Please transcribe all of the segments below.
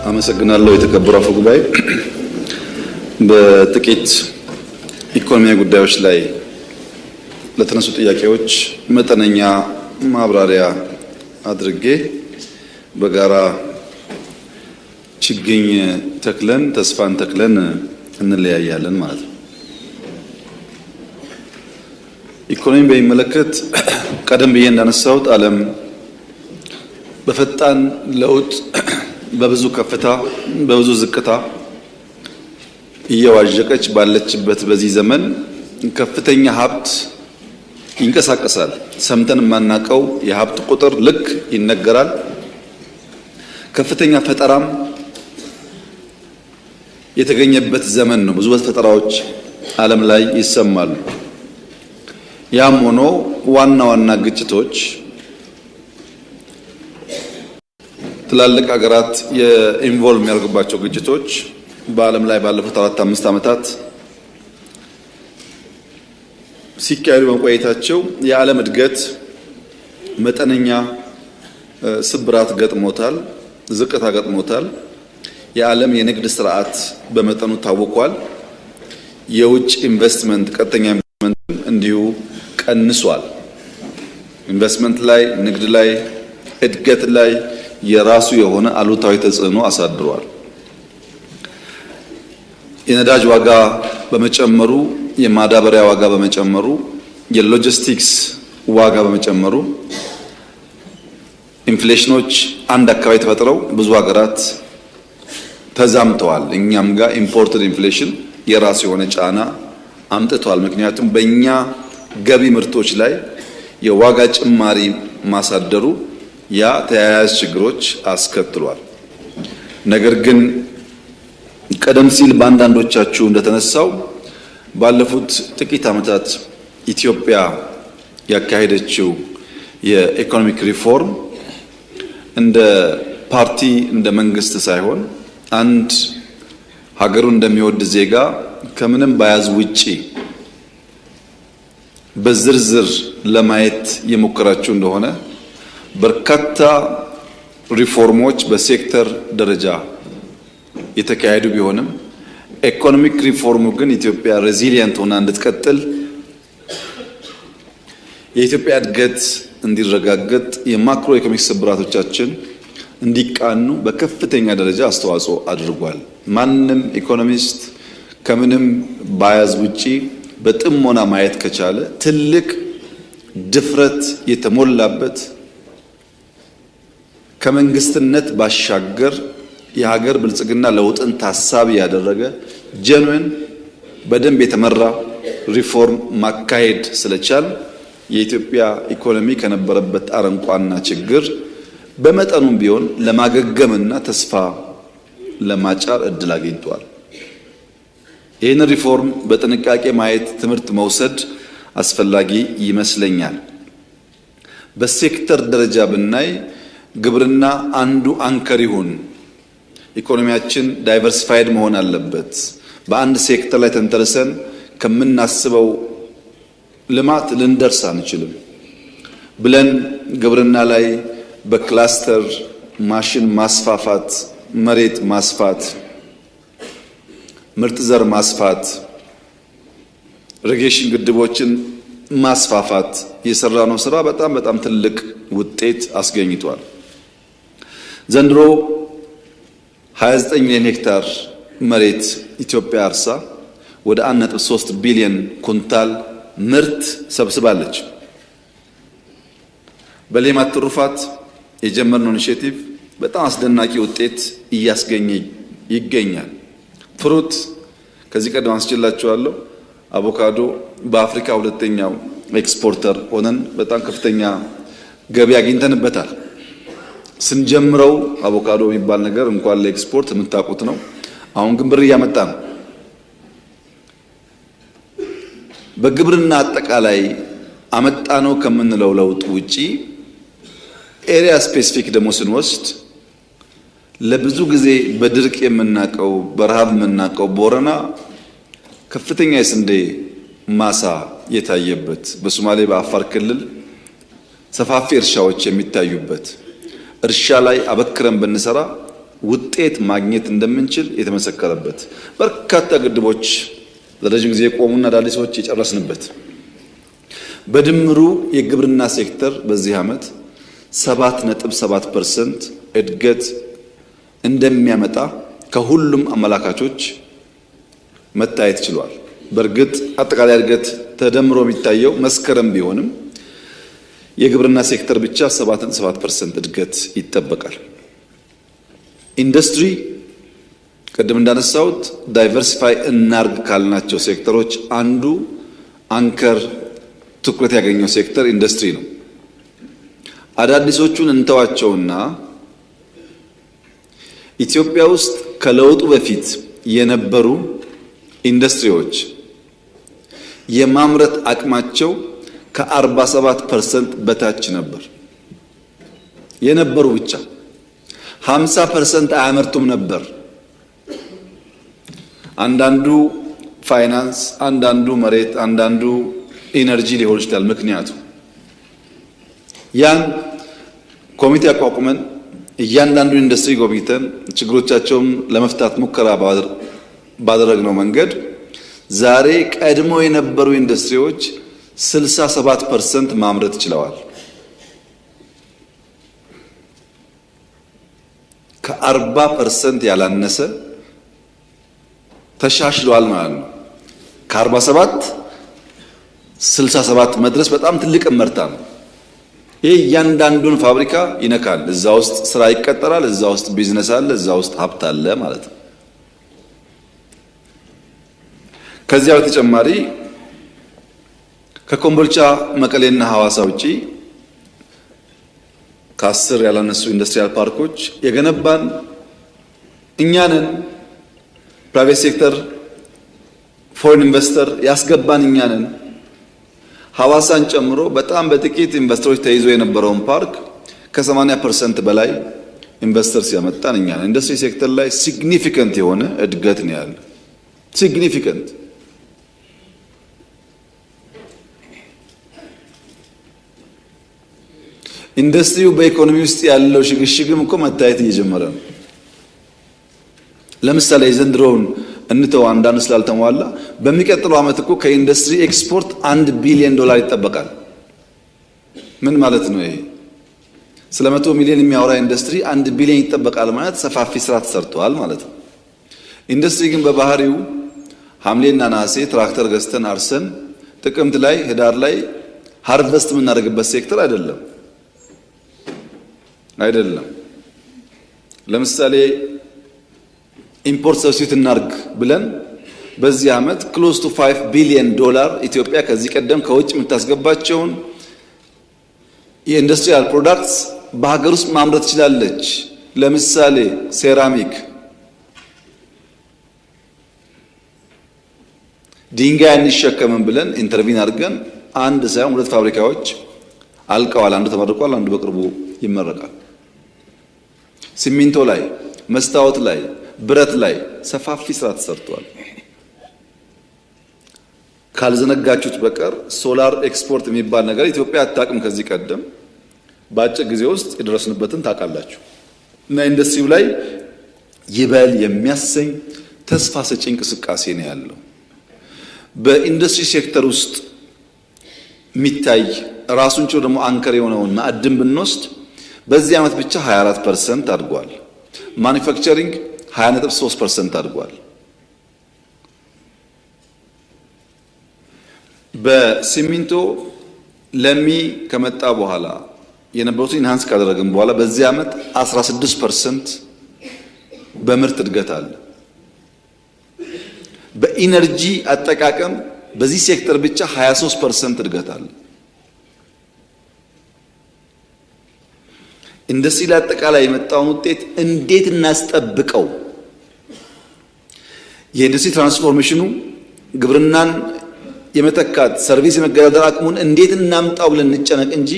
አመሰግናለሁ። የተከበሩ አፈ ጉባኤ፣ በጥቂት ኢኮኖሚያዊ ጉዳዮች ላይ ለተነሱ ጥያቄዎች መጠነኛ ማብራሪያ አድርጌ በጋራ ችግኝ ተክለን ተስፋን ተክለን እንለያያለን ማለት ነው። ኢኮኖሚ በሚመለከት ቀደም ብዬ እንዳነሳሁት ዓለም በፈጣን ለውጥ በብዙ ከፍታ በብዙ ዝቅታ እየዋዠቀች ባለችበት በዚህ ዘመን ከፍተኛ ሀብት ይንቀሳቀሳል። ሰምተን የማናውቀው የሀብት ቁጥር ልክ ይነገራል። ከፍተኛ ፈጠራም የተገኘበት ዘመን ነው። ብዙ ፈጠራዎች ዓለም ላይ ይሰማሉ። ያም ሆኖ ዋና ዋና ግጭቶች ትላልቅ ሀገራት የኢንቮልቭ የሚያደርጉባቸው ግጭቶች በዓለም ላይ ባለፉት 4-5 ዓመታት ሲካሄዱ መቆየታቸው የዓለም እድገት መጠነኛ ስብራት ገጥሞታል፣ ዝቅታ ገጥሞታል። የዓለም የንግድ ስርዓት በመጠኑ ታውቋል። የውጭ ኢንቨስትመንት ቀጥተኛ ኢንቨስትመንት እንዲሁ ቀንሷል። ኢንቨስትመንት ላይ፣ ንግድ ላይ፣ እድገት ላይ የራሱ የሆነ አሉታዊ ተጽዕኖ አሳድሯል። የነዳጅ ዋጋ በመጨመሩ፣ የማዳበሪያ ዋጋ በመጨመሩ፣ የሎጂስቲክስ ዋጋ በመጨመሩ ኢንፍሌሽኖች አንድ አካባቢ ተፈጥረው ብዙ ሀገራት ተዛምተዋል። እኛም ጋር ኢምፖርትድ ኢንፍሌሽን የራሱ የሆነ ጫና አምጥቷል። ምክንያቱም በእኛ ገቢ ምርቶች ላይ የዋጋ ጭማሪ ማሳደሩ ያ ተያያዥ ችግሮች አስከትሏል። ነገር ግን ቀደም ሲል በአንዳንዶቻችሁ እንደተነሳው ባለፉት ጥቂት ዓመታት ኢትዮጵያ ያካሄደችው የኢኮኖሚክ ሪፎርም እንደ ፓርቲ እንደ መንግስት ሳይሆን አንድ ሀገሩን እንደሚወድ ዜጋ ከምንም ባያዝ ውጪ በዝርዝር ለማየት የሞከራችሁ እንደሆነ በርካታ ሪፎርሞች በሴክተር ደረጃ የተካሄዱ ቢሆንም ኢኮኖሚክ ሪፎርሙ ግን ኢትዮጵያ ሬዚሊየንት ሆና እንድትቀጥል የኢትዮጵያ እድገት እንዲረጋገጥ የማክሮ ኢኮኖሚክ ስብራቶቻችን እንዲቃኑ በከፍተኛ ደረጃ አስተዋጽኦ አድርጓል። ማንም ኢኮኖሚስት ከምንም ባያዝ ውጪ በጥሞና ማየት ከቻለ ትልቅ ድፍረት የተሞላበት ከመንግስትነት ባሻገር የሀገር ብልጽግና ለውጥን ታሳቢ ያደረገ ጀንዌን በደንብ የተመራ ሪፎርም ማካሄድ ስለቻል የኢትዮጵያ ኢኮኖሚ ከነበረበት አረንቋና ችግር በመጠኑም ቢሆን ለማገገምና ተስፋ ለማጫር እድል አግኝቷል። ይህን ሪፎርም በጥንቃቄ ማየት፣ ትምህርት መውሰድ አስፈላጊ ይመስለኛል። በሴክተር ደረጃ ብናይ ግብርና አንዱ አንከር ይሁን። ኢኮኖሚያችን ዳይቨርሲፋይድ መሆን አለበት። በአንድ ሴክተር ላይ ተንተርሰን ከምናስበው ልማት ልንደርስ አንችልም ብለን ግብርና ላይ በክላስተር ማሽን ማስፋፋት፣ መሬት ማስፋት፣ ምርጥ ዘር ማስፋት፣ ኢሪጌሽን ግድቦችን ማስፋፋት የሰራነው ስራ በጣም ትልቅ ውጤት አስገኝቷል። ዘንድሮ 29 ሚሊዮን ሄክታር መሬት ኢትዮጵያ አርሳ ወደ 1.3 ቢሊዮን ኩንታል ምርት ሰብስባለች። በሌማት ትሩፋት የጀመርነው ኢኒሼቲቭ በጣም አስደናቂ ውጤት እያስገኘ ይገኛል። ፍሩት ከዚህ ቀደም አስችላችኋለሁ። አቮካዶ በአፍሪካ ሁለተኛው ኤክስፖርተር ሆነን በጣም ከፍተኛ ገቢ አግኝተንበታል። ስንጀምረው አቮካዶ የሚባል ነገር እንኳን ለኤክስፖርት የምታውቁት ነው። አሁን ግን ብር እያመጣ ነው። በግብርና አጠቃላይ አመጣ ነው ከምንለው ለውጥ ውጪ ኤሪያ ስፔሲፊክ ደግሞ ስንወስድ ለብዙ ጊዜ በድርቅ የምናቀው በረሃብ የምናቀው ቦረና ከፍተኛ የስንዴ ማሳ የታየበት፣ በሶማሌ በአፋር ክልል ሰፋፊ እርሻዎች የሚታዩበት፣ እርሻ ላይ አበክረን ብንሰራ ውጤት ማግኘት እንደምንችል የተመሰከረበት በርካታ ግድቦች ለረጅም ጊዜ የቆሙና አዳዲሶች የጨረስንበት በድምሩ የግብርና ሴክተር በዚህ ዓመት 7.7% እድገት እንደሚያመጣ ከሁሉም አመላካቾች መታየት ችሏል። በእርግጥ አጠቃላይ እድገት ተደምሮ የሚታየው መስከረም ቢሆንም የግብርና ሴክተር ብቻ 7.7% እድገት ይጠበቃል። ኢንዱስትሪ ቅድም እንዳነሳሁት ዳይቨርሲፋይ እናርግ ካልናቸው ሴክተሮች አንዱ አንከር ትኩረት ያገኘው ሴክተር ኢንዱስትሪ ነው። አዳዲሶቹን እንተዋቸውና ኢትዮጵያ ውስጥ ከለውጡ በፊት የነበሩ ኢንዱስትሪዎች የማምረት አቅማቸው ከ47% በታች ነበር የነበሩ ብቻ 50% አያመርቱም ነበር። አንዳንዱ ፋይናንስ፣ አንዳንዱ መሬት፣ አንዳንዱ ኢነርጂ ሊሆን ይችላል ምክንያቱ። ያን ኮሚቴ አቋቁመን እያንዳንዱ ኢንዱስትሪ ጎብኝተን ችግሮቻቸውን ለመፍታት ሙከራ ባደረግነው መንገድ ዛሬ ቀድሞ የነበሩ ኢንዱስትሪዎች 67% ማምረት ችለዋል። ከ40% ያላነሰ ተሻሽሏል ማለት ነው። ከ47 67 መድረስ በጣም ትልቅ እመርታ ነው። ይህ እያንዳንዱን ፋብሪካ ይነካል። እዛ ውስጥ ስራ ይቀጠራል፣ እዛ ውስጥ ቢዝነስ አለ፣ እዛ ውስጥ ሀብት አለ ማለት ነው። ከዚያ በተጨማሪ ከኮምቦልቻ መቀሌና ሐዋሳ ውጪ ከ10 ያላነሱ ኢንዱስትሪያል ፓርኮች የገነባን እኛንን ፕራይቬት ሴክተር ፎሬን ኢንቨስተር ያስገባን እኛንን ሐዋሳን ጨምሮ በጣም በጥቂት ኢንቨስተሮች ተይዞ የነበረውን ፓርክ ከ80% በላይ ኢንቨስተር ሲያመጣን እኛንን። ኢንዱስትሪ ሴክተር ላይ ሲግኒፊካንት የሆነ እድገት ነው ያለው። ሲግኒፊካንት ኢንዱስትሪው በኢኮኖሚ ውስጥ ያለው ሽግሽግም እኮ መታየት እየጀመረ ነው። ለምሳሌ የዘንድሮውን እንተው አንዳንድ ስላልተሟላ በሚቀጥለው ዓመት እኮ ከኢንዱስትሪ ኤክስፖርት $1 ቢሊዮን ይጠበቃል። ምን ማለት ነው ይሄ? ስለ 100 ሚሊዮን የሚያወራ ኢንዱስትሪ 1 ቢሊዮን ይጠበቃል ማለት ሰፋፊ ስራ ተሰርቷል ማለት ነው። ኢንዱስትሪ ግን በባህሪው ሐምሌና ነሐሴ ትራክተር ገዝተን አርሰን ጥቅምት ላይ ህዳር ላይ ሃርቨስት የምናደርግበት ሴክተር አይደለም። ለምሳሌ ኢምፖርት ሰብስቲት እናርግ ብለን በዚህ ዓመት ክሎዝ ቱ $5 ቢሊዮን ኢትዮጵያ ከዚህ ቀደም ከውጭ የምታስገባቸውን የኢንዱስትሪያል ፕሮዳክትስ በሀገር ውስጥ ማምረት ትችላለች። ለምሳሌ ሴራሚክ፣ ድንጋይ እንሸከምን ብለን ኢንተርቪን አድርገን አንድ ሳይሆን 2 ፋብሪካዎች አልቀዋል። አንዱ ተመርቋል፣ አንዱ በቅርቡ ይመረቃል። ሲሚንቶ ላይ፣ መስታወት ላይ፣ ብረት ላይ ሰፋፊ ስራ ተሰርቷል። ካልዘነጋችሁት በቀር ሶላር ኤክስፖርት የሚባል ነገር ኢትዮጵያ አታውቅም። ከዚህ ቀደም በአጭር ጊዜ ውስጥ የደረስንበትን ታውቃላችሁ። እና ኢንዱስትሪው ላይ ይበል የሚያሰኝ ተስፋ ሰጪ እንቅስቃሴ ነው ያለው። በኢንዱስትሪ ሴክተር ውስጥ የሚታይ ራሱን ችሎ ደግሞ አንከር የሆነውን ማዕድን ብንወስድ በዚህ ዓመት ብቻ 24% አድጓል። ማኒፋክቸሪንግ 20.3% አድጓል። በሲሚንቶ ለሚ ከመጣ በኋላ የነበሩትን ኢንሃንስ ካደረግን በኋላ በዚህ ዓመት 16% በምርት እድገት አለ። በኢነርጂ አጠቃቀም በዚህ ሴክተር ብቻ 23% እድገት አለ። ኢንዱስትሪ ለአጠቃላይ የመጣውን ውጤት እንዴት እናስጠብቀው? የኢንዱስትሪ ትራንስፎርሜሽኑ ግብርናን የመተካት ሰርቪስ የመገዳደር አቅሙን እንዴት እናምጣው ብለን እንጨነቅ እንጂ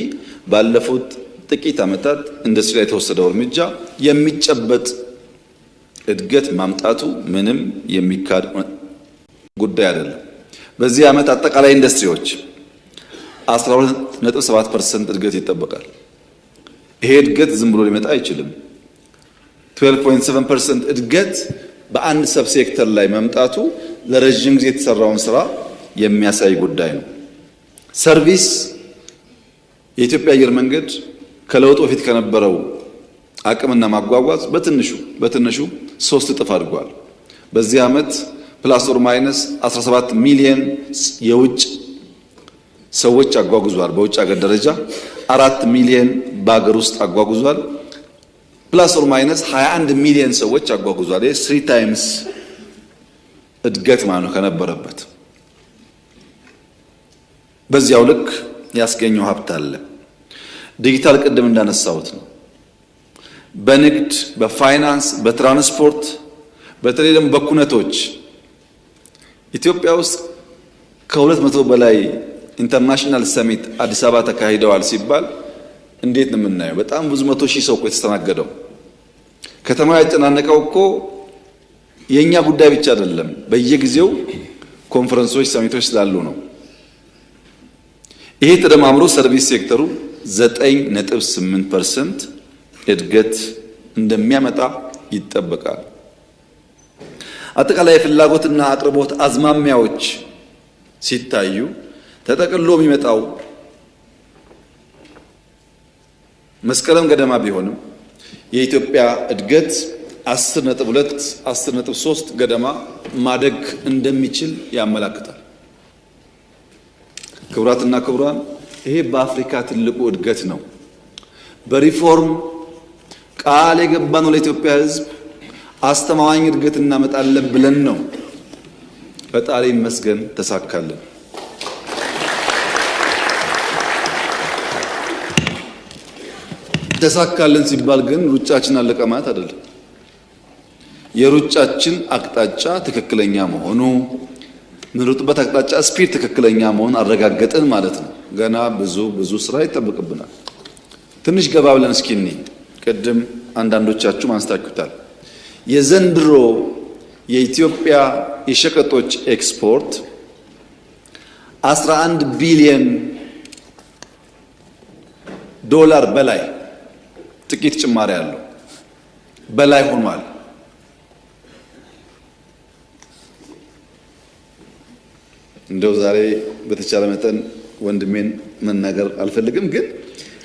ባለፉት ጥቂት ዓመታት ኢንዱስትሪ ላይ የተወሰደው እርምጃ የሚጨበጥ እድገት ማምጣቱ ምንም የሚካድ ጉዳይ አይደለም። በዚህ ዓመት አጠቃላይ ኢንዱስትሪዎች 12.7% እድገት ይጠበቃል። ይሄ እድገት ዝም ብሎ ሊመጣ አይችልም። 12.7% እድገት በአንድ ሰብ ሴክተር ላይ መምጣቱ ለረጅም ጊዜ የተሰራውን ስራ የሚያሳይ ጉዳይ ነው። ሰርቪስ የኢትዮጵያ አየር መንገድ ከለውጡ በፊት ከነበረው አቅምና ማጓጓዝ በትንሹ 3 እጥፍ አድጓል። በዚህ ዓመት ፕላስ ኦር ማይነስ 17 ሚሊዮን የውጭ ሰዎች አጓጉዟል። በውጭ ሀገር ደረጃ 4 ሚሊዮን በሀገር ውስጥ አጓጉዟል። ፕላስ ኦር ማይነስ 21 ሚሊዮን ሰዎች አጓጉዟል። ይህ 3 ታይምስ እድገት ማለት ነው ከነበረበት። በዚያው ልክ ያስገኘው ሀብት አለ። ዲጂታል ቅድም እንዳነሳሁት ነው። በንግድ፣ በፋይናንስ፣ በትራንስፖርት በተለይ ደግሞ በኩነቶች ኢትዮጵያ ውስጥ ከ200 በላይ ኢንተርናሽናል ሰሚት አዲስ አበባ ተካሂደዋል ሲባል እንዴት ነው የምናየው? በጣም ብዙ 100,000 ሰው እኮ የተስተናገደው። ከተማ ያጨናነቀው እኮ የኛ ጉዳይ ብቻ አይደለም፣ በየጊዜው ኮንፈረንሶች፣ ሰሚቶች ስላሉ ነው። ይሄ ተደማምሮ ሰርቪስ ሴክተሩ 9.8% እድገት እንደሚያመጣ ይጠበቃል። አጠቃላይ ፍላጎትና አቅርቦት አዝማሚያዎች ሲታዩ ተጠቅሎ የሚመጣው መስከረም ገደማ ቢሆንም የኢትዮጵያ እድገት 10.2 10.3 ገደማ ማደግ እንደሚችል ያመለክታል። ክቡራትና ክቡራን፣ ይሄ በአፍሪካ ትልቁ እድገት ነው። በሪፎርም ቃል የገባነው ለኢትዮጵያ ሕዝብ አስተማማኝ እድገት እናመጣለን ብለን ነው። ፈጣሪ ይመስገን ተሳካልን። ተሳካልን ሲባል ግን ሩጫችን አለቀ ማለት አይደለም። የሩጫችን አቅጣጫ ትክክለኛ መሆኑ ምንሩጥበት አቅጣጫ ስፒድ ትክክለኛ መሆኑን አረጋገጥን ማለት ነው። ገና ብዙ ስራ ይጠብቅብናል። ትንሽ ገባ ብለን እስኪኒ ቅድም አንዳንዶቻችሁ ማንስታችሁታል። የዘንድሮ የኢትዮጵያ የሸቀጦች ኤክስፖርት 11 ቢሊዮን ዶላር በላይ ጥቂት ጭማሪ አለው በላይ ሆኗል። እንደው ዛሬ በተቻለ መጠን ወንድሜን መናገር አልፈልግም፣ ግን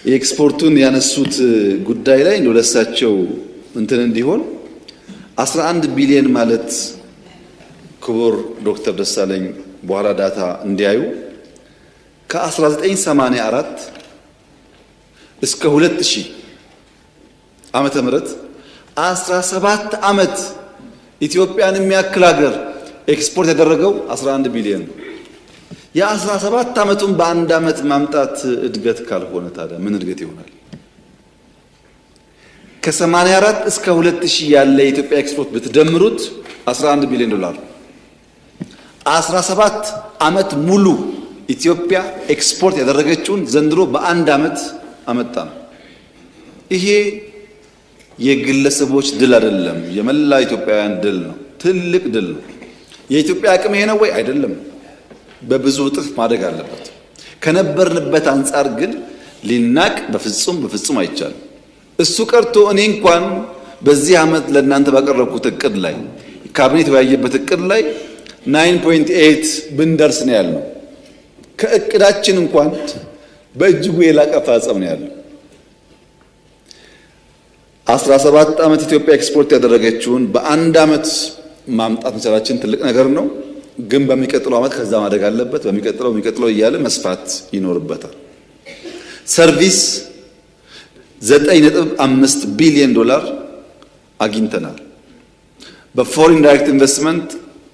የኤክስፖርቱን ያነሱት ጉዳይ ላይ እንደው ለሳቸው እንትን እንዲሆን 11 ቢሊዮን ማለት ክቡር ዶክተር ደሳለኝ በኋላ ዳታ እንዲያዩ ከ1984 እስከ 2000 ዓመተ ምህረት 17 ዓመት ኢትዮጵያን የሚያክል ሀገር ኤክስፖርት ያደረገው 11 ቢሊዮን ነው። የ17 ዓመቱን በአንድ ዓመት ማምጣት እድገት ካልሆነ ታዲያ ምን እድገት ይሆናል? ከ84 እስከ 2000 ያለ የኢትዮጵያ ኤክስፖርት ብትደምሩት 11 ቢሊዮን ዶላር 17 ዓመት ሙሉ ኢትዮጵያ ኤክስፖርት ያደረገችውን ዘንድሮ በአንድ ዓመት አመጣ ነው። ይሄ የግለሰቦች ድል አይደለም፣ የመላ ኢትዮጵያውያን ድል ነው። ትልቅ ድል ነው። የኢትዮጵያ አቅም ይሄ ነው ወይ? አይደለም። በብዙ እጥፍ ማደግ አለበት። ከነበርንበት አንጻር ግን ሊናቅ በፍጹም አይቻልም። እሱ ቀርቶ እኔ እንኳን በዚህ ዓመት ለእናንተ ባቀረብኩት እቅድ ላይ ካቢኔት የተወያየበት እቅድ ላይ 9.8 ብንደርስ ነው ያልነው። ከእቅዳችን እንኳን በእጅጉ የላቀ አፈጻጸም ነው ያለው። 17 ዓመት ኢትዮጵያ ኤክስፖርት ያደረገችውን በአንድ ዓመት ማምጣት መቻላችን ትልቅ ነገር ነው። ግን በሚቀጥለው ዓመት ከዛ ማደግ አለበት። በሚቀጥለው እያለ መስፋት ይኖርበታል። ሰርቪስ 9.5 ቢሊዮን ዶላር አግኝተናል። በፎሪን ዳይሬክት ኢንቨስትመንት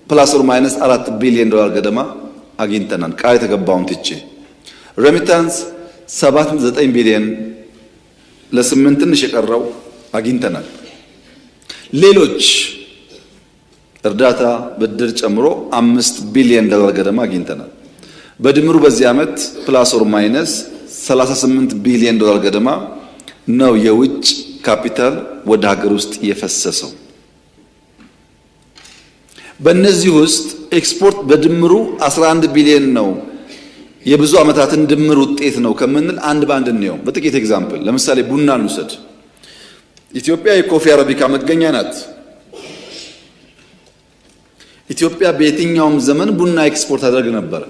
ፕላስ ኦር ማይነስ 4 ቢሊዮን ዶላር ገደማ አግኝተናል። ቃል የተገባውን ትቼ ሬሚታንስ 7.9 ቢሊዮን ለ8 ትንሽ የቀረው አግኝተናል። ሌሎች እርዳታ ብድር ጨምሮ 5 ቢሊዮን ዶላር ገደማ አግኝተናል። በድምሩ በዚህ ዓመት ፕላስ ኦር ማይነስ 38 ቢሊዮን ዶላር ገደማ ነው የውጭ ካፒታል ወደ ሀገር ውስጥ የፈሰሰው። በእነዚህ ውስጥ ኤክስፖርት በድምሩ 11 ቢሊዮን ነው። የብዙ ዓመታትን ድምር ውጤት ነው ከምንል አንድ ባንድ እንየው። በጥቂት ኤግዛምፕል ለምሳሌ ቡና እንውሰድ። ኢትዮጵያ የኮፊ አረቢካ መገኛ ናት። ኢትዮጵያ በየትኛውም ዘመን ቡና ኤክስፖርት አድርግ ነበር።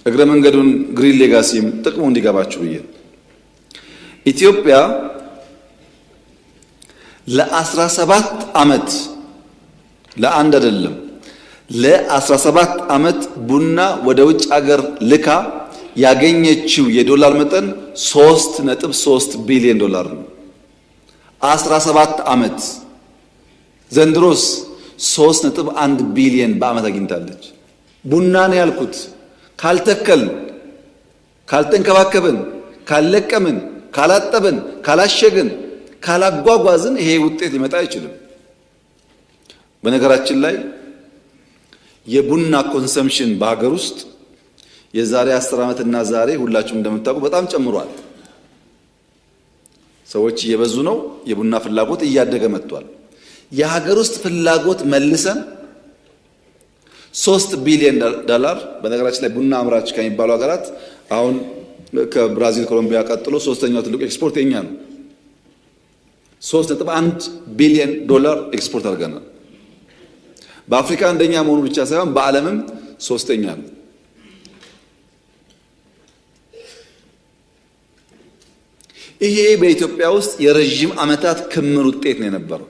እግረ መንገዱን ግሪን ሌጋሲም ጥቅሙ እንዲገባችሁ ብዬ ኢትዮጵያ ለ17 ዓመት ለአንድ አይደለም ለ17 ዓመት ቡና ወደ ውጭ ሀገር ልካ ያገኘችው የዶላር መጠን 3.3 ቢሊዮን ዶላር ነው። 17 ዓመት ዘንድሮስ 3.1 ቢሊዮን በዓመት አግኝታለች። ቡና ነው ያልኩት። ካልተከልን፣ ካልተንከባከብን፣ ካልለቀምን፣ ካላጠብን፣ ካላሸግን፣ ካላጓጓዝን ይሄ ውጤት ሊመጣ አይችልም። በነገራችን ላይ የቡና ኮንሰምፕሽን በሀገር ውስጥ የዛሬ 10 ዓመትና ዛሬ ሁላችሁም እንደምታውቁ በጣም ጨምሯል። ሰዎች እየበዙ ነው። የቡና ፍላጎት እያደገ መጥቷል። የሀገር ውስጥ ፍላጎት መልሰን 3 ቢሊዮን ዶላር በነገራችን ላይ ቡና አምራች ከሚባሉ ሀገራት አሁን ከብራዚል ኮሎምቢያ ቀጥሎ ሶስተኛው ትልቁ ኤክስፖርት የኛ ነው። 3.1 ቢሊዮን ዶላር ኤክስፖርት አድርገናል። በአፍሪካ አንደኛ መሆኑ ብቻ ሳይሆን በዓለምም ሶስተኛ ነው። ይሄ በኢትዮጵያ ውስጥ የረጅም ዓመታት ክምር ውጤት ነው የነበረው።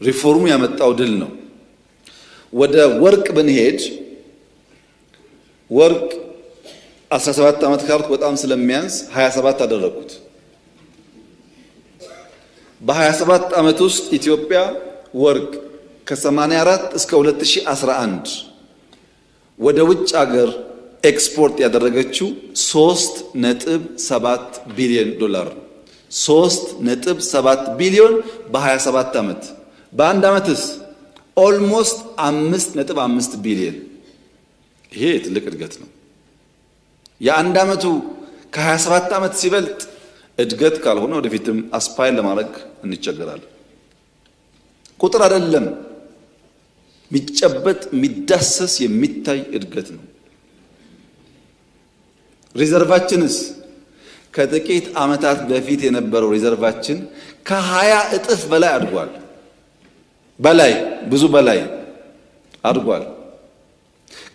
ሪፎርሙ ያመጣው ድል ነው። ወደ ወርቅ ብንሄድ ወርቅ 17 ዓመት ካልኩ በጣም ስለሚያንስ 27 አደረኩት። በ27 ዓመት ውስጥ ኢትዮጵያ ወርቅ ከ84 እስከ 2011 ወደ ውጭ ሀገር ኤክስፖርት ያደረገችው 3.7 ቢሊዮን ዶላር 3.7 ቢሊዮን በ27 ዓመት። በአንድ ዓመትስ ኦልሞስት 5.5 ቢሊዮን። ይሄ ትልቅ እድገት ነው። የአንድ ዓመቱ ከ27 ዓመት ሲበልጥ እድገት ካልሆነ ወደፊትም አስፓይር ለማድረግ እንቸገራለን። ቁጥር አይደለም፣ የሚጨበጥ የሚዳሰስ የሚታይ እድገት ነው። ሪዘርቫችንስ ከጥቂት ዓመታት በፊት የነበረው ሪዘርቫችን ከ20 እጥፍ በላይ አድጓል። ብዙ በላይ አድጓል።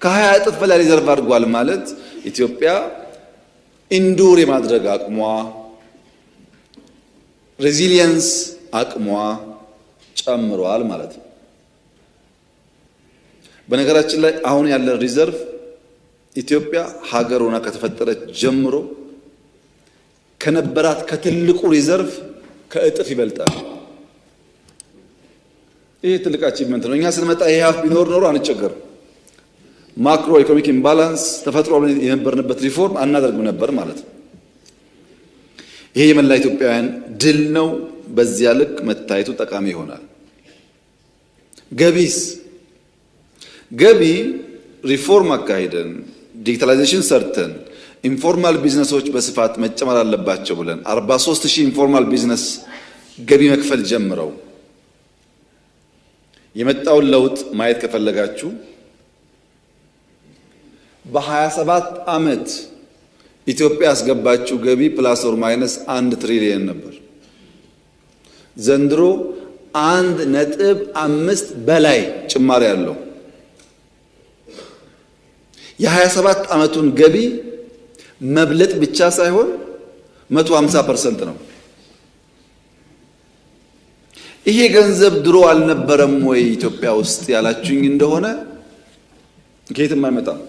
ከ20 እጥፍ በላይ ሪዘርቭ አድጓል ማለት ኢትዮጵያ ኢንዱር የማድረግ አቅሟ፣ ሬዚሊየንስ አቅሟ ጨምሯል ማለት ነው። በነገራችን ላይ አሁን ያለ ሪዘርቭ ኢትዮጵያ ሀገር ሆና ከተፈጠረች ጀምሮ ከነበራት ከትልቁ ሪዘርቭ ከእጥፍ ይበልጣል። ይሄ ትልቅ አቺቭመንት ነው። እኛ ስንመጣ ይሄ ሀፍ ቢኖር ኖሮ አንቸገርም። ማክሮ ኢኮኖሚክ ኢምባላንስ ተፈጥሮ የነበርንበት ሪፎርም አናደርግም ነበር ማለት ነው። ይሄ የመላ ኢትዮጵያውያን ድል ነው። በዚያ ልክ መታየቱ ጠቃሚ ይሆናል። ገቢስ ገቢ ሪፎርም አካሂደን ዲጂታላይዜሽን ሰርተን ኢንፎርማል ቢዝነሶች በስፋት መጨመር አለባቸው ብለን 43000 ኢንፎርማል ቢዝነስ ገቢ መክፈል ጀምረው የመጣውን ለውጥ ማየት ከፈለጋችሁ በ27 ዓመት ኢትዮጵያ ያስገባችው ገቢ ፕላስ ኦር ማይነስ 1 ትሪሊየን ነበር። ዘንድሮ 1.5 በላይ ጭማሪ ያለው የ27 ዓመቱን ገቢ መብለጥ ብቻ ሳይሆን 150% ነው። ይሄ ገንዘብ ድሮ አልነበረም ወይ ኢትዮጵያ ውስጥ ያላችሁኝ እንደሆነ ከየትም አይመጣም